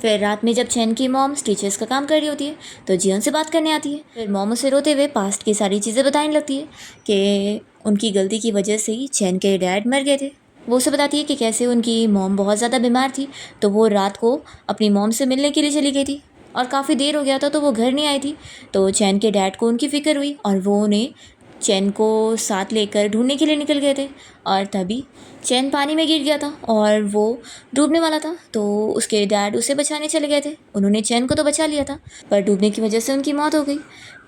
फिर रात में जब चैन की मॉम स्टिचेस का काम कर रही होती है तो जिया उनसे बात करने आती है। फिर मॉम उसे रोते हुए पास्ट की सारी चीज़ें बताने लगती है कि उनकी गलती की वजह से ही चैन के डैड मर गए थे। वो उसे बताती है कि कैसे उनकी मॉम बहुत ज़्यादा बीमार थी तो वो रात को अपनी मॉम से मिलने के लिए चली गई थी और काफ़ी देर हो गया था तो वो घर नहीं आई थी। तो चैन के डैड को उनकी फ़िक्र हुई और वो उन्हें चैन को साथ लेकर ढूंढने के लिए निकल गए थे, और तभी चैन पानी में गिर गया था और वो डूबने वाला था। तो उसके डैड उसे बचाने चले गए थे। उन्होंने चैन को तो बचा लिया था पर डूबने की वजह से उनकी मौत हो गई।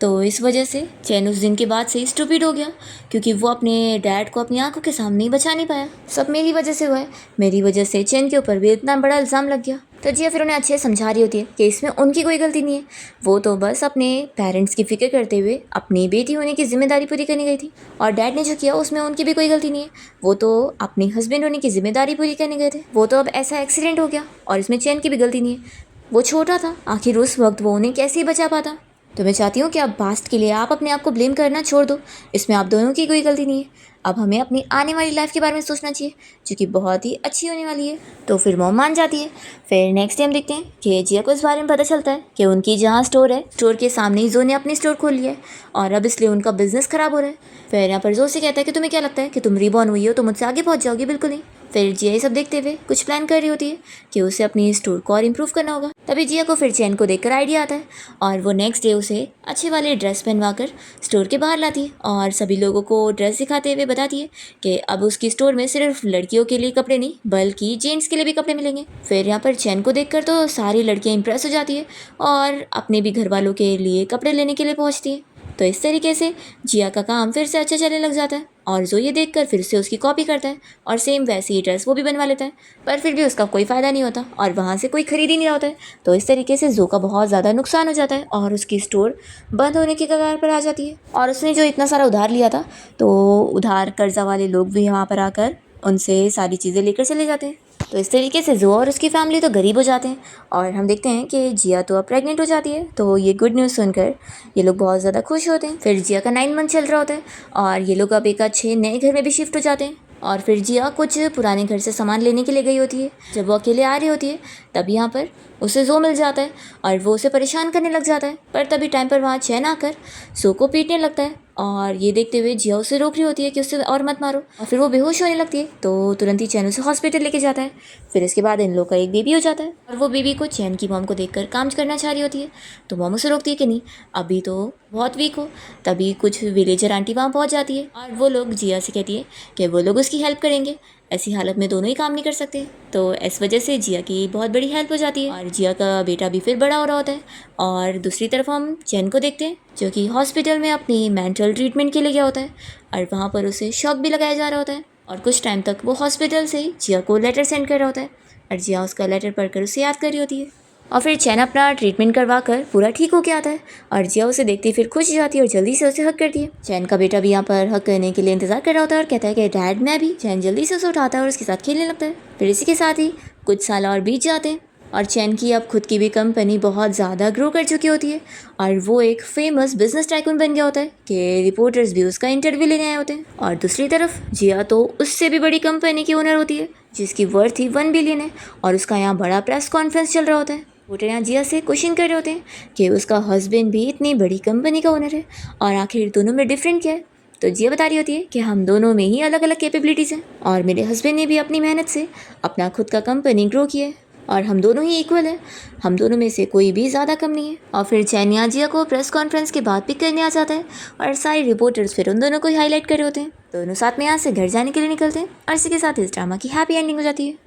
तो इस वजह से चैन उस दिन के बाद से स्टूपिड हो गया क्योंकि वो अपने डैड को अपनी आंखों के सामने ही बचा नहीं पाया। सब मेरी वजह से हुआ है, मेरी वजह से चैन के ऊपर भी इतना बड़ा इल्ज़ाम लग गया। तो जिया फिर उन्हें अच्छे से समझा रही होती है कि इसमें उनकी कोई गलती नहीं है, वो तो बस अपने पेरेंट्स की फ़िक्र करते हुए अपनी बेटी होने की जिम्मेदारी पूरी करने गई थी, और डैड ने जो किया उसमें उनकी भी कोई गलती नहीं है, वो तो अपने हस्बैंड होने की जिम्मेदारी पूरी करने गए थे। वो तो अब ऐसा एक्सीडेंट हो गया और इसमें चैन की भी गलती नहीं है। वो छोटा था, आखिर उस वक्त वो उन्हें कैसे ही बचा पाता। तो मैं चाहती हूँ कि अब पास्ट के लिए आप अपने आप को ब्लेम करना छोड़ दो, इसमें आप दोनों की कोई गलती नहीं है। अब हमें अपनी आने वाली लाइफ के बारे में सोचना चाहिए, जो कि बहुत ही अच्छी होने वाली है। तो फिर मॉम मान जाती है। फिर नेक्स्ट टाइम देखते हैं कि जिया को इस बारे में पता चलता है कि उनकी जहाँ स्टोर है, स्टोर के सामने ही जो ने अपनी स्टोर खोल लिया है और अब इसलिए उनका बिजनेस खराब हो रहा है। फिर यहाँ पर जो से कहता है कि तुम्हें क्या लगता है कि तुम रिबॉर्न हुई हो तो मुझसे आगे पहुँच जाओगी? बिल्कुल नहीं। फिर जिया ये सब देखते हुए कुछ प्लान कर रही होती है कि उसे अपनी स्टोर को और इम्प्रूव करना होगा। तभी जिया को फिर चैन को देखकर आइडिया आता है और वो नेक्स्ट डे उसे अच्छे वाले ड्रेस पहनवा कर स्टोर के बाहर लाती है और सभी लोगों को ड्रेस दिखाते हुए बताती है कि अब उसकी स्टोर में सिर्फ लड़कियों के लिए कपड़े नहीं बल्कि जेंट्स के लिए भी कपड़े मिलेंगे। फिर यहाँ पर चैन को देखकर तो सारी लड़कियाँ इंप्रेस हो जाती है और अपने भी घर वालों के लिए कपड़े लेने के लिए पहुँचती है। तो इस तरीके से जिया का काम फिर से अच्छा चलने लग जाता है और जो ये देखकर फिर से उसकी कॉपी करता है और सेम वैसी ही ड्रेस वो भी बनवा लेता है, पर फिर भी उसका कोई फ़ायदा नहीं होता और वहाँ से कोई खरीद ही नहीं रहा होता है। तो इस तरीके से जो का बहुत ज़्यादा नुकसान हो जाता है और उसकी स्टोर बंद होने की कगार पर आ जाती है। और उसने जो इतना सारा उधार लिया था तो उधार कर्जा वाले लोग भी वहाँ पर आकर उनसे सारी चीज़ें लेकर चले जाते हैं। तो इस तरीके से जो और उसकी फैमिली तो गरीब हो जाते हैं और हम देखते हैं कि जिया तो अब प्रेग्नेंट हो जाती है। तो ये गुड न्यूज़ सुनकर ये लोग बहुत ज़्यादा खुश होते हैं। फिर जिया का 9 मंथ चल रहा होता है और ये लोग अब एक अच्छे नए घर में भी शिफ्ट हो जाते हैं। और फिर जिया कुछ पुराने घर से सामान लेने के लिए गई होती है। जब वो अकेले आ रही होती है तब यहाँ पर उसे जो मिल जाता है और वो उसे परेशान करने लग जाता है, पर तभी टाइम पर वहाँ चैन आकर सो को पीटने लगता है और ये देखते हुए जिया उसे रोक रही होती है कि उससे और मत मारो और फिर वो बेहोश होने लगती है। तो तुरंत ही चैन उसे हॉस्पिटल लेके जाता है। फिर इसके बाद इन लोग का एक बेबी हो जाता है और वो बेबी को चैन की मॉम को देखकर काम करना चाह रही होती है। तो मॉम उसे रोकती है कि नहीं, अभी तो बहुत वीक हो। तभी कुछ विलेजर आंटी वहाँ पहुँच जाती है और वो लोग जिया से कहती है कि वो लोग उसकी हेल्प करेंगे, ऐसी हालत में दोनों ही काम नहीं कर सकते। तो इस वजह से जिया की बहुत बड़ी हेल्प हो जाती है और जिया का बेटा भी फिर बड़ा हो रहा होता है। और दूसरी तरफ हम चैन को देखते हैं जो कि हॉस्पिटल में अपनी मेंटल ट्रीटमेंट के लिए गया होता है और वहाँ पर उसे शॉक भी लगाया जा रहा होता है और कुछ टाइम तक वो हॉस्पिटल से ही जिया को लेटर सेंड कर रहा होता है और जिया उसका लेटर पढ़कर उसे याद कर रही होती है। और फिर चैन अपना ट्रीटमेंट करवा कर पूरा ठीक होके आता है और जिया उसे देखती फिर खुश हो जाती है और जल्दी से उसे हक करती है। चैन का बेटा भी यहाँ पर हक करने के लिए इंतजार कर रहा होता है और कहता है कि डैड मैं भी। चैन जल्दी से उसे उठाता है और उसके साथ खेलने लगता है। फिर इसी के साथ ही कुछ साल और बीत जाते हैं और चैन की अब खुद की भी कंपनी बहुत ज़्यादा ग्रो कर चुकी होती है और वो एक फेमस बिजनेस टाइकून बन गया होता है कि रिपोर्टर्स भी उसका इंटरव्यू लेने आए होते हैं। और दूसरी तरफ जिया तो उससे भी बड़ी कंपनी की ओनर होती है जिसकी वर्थ ही 1 बिलियन है और उसका यहाँ बड़ा प्रेस कॉन्फ्रेंस चल रहा होता है। रिपोर्टर यहाँ जिया से क्वेश्चन कर रहे होते हैं कि उसका हस्बैंड भी इतनी बड़ी कंपनी का ओनर है और आखिर दोनों में डिफरेंट क्या है। तो जिया बता रही होती है कि हम दोनों में ही अलग अलग कैपेबिलिटीज़ हैं और मेरे हस्बैंड ने भी अपनी मेहनत से अपना खुद का कंपनी ग्रो किया है और हम दोनों ही इक्वल हैं, हम दोनों में से कोई भी ज़्यादा कम नहीं है। और फिर चैन यहाँ जिया को प्रेस कॉन्फ्रेंस के बाद पिक करने आ जाता है और सारे रिपोर्टर्स फिर उन दोनों को हाईलाइट कर रहे होते हैं। दोनों साथ में यहाँ से घर जाने के लिए निकलते हैं और इसी के साथ इस ड्रामा की हैप्पी एंडिंग हो जाती है।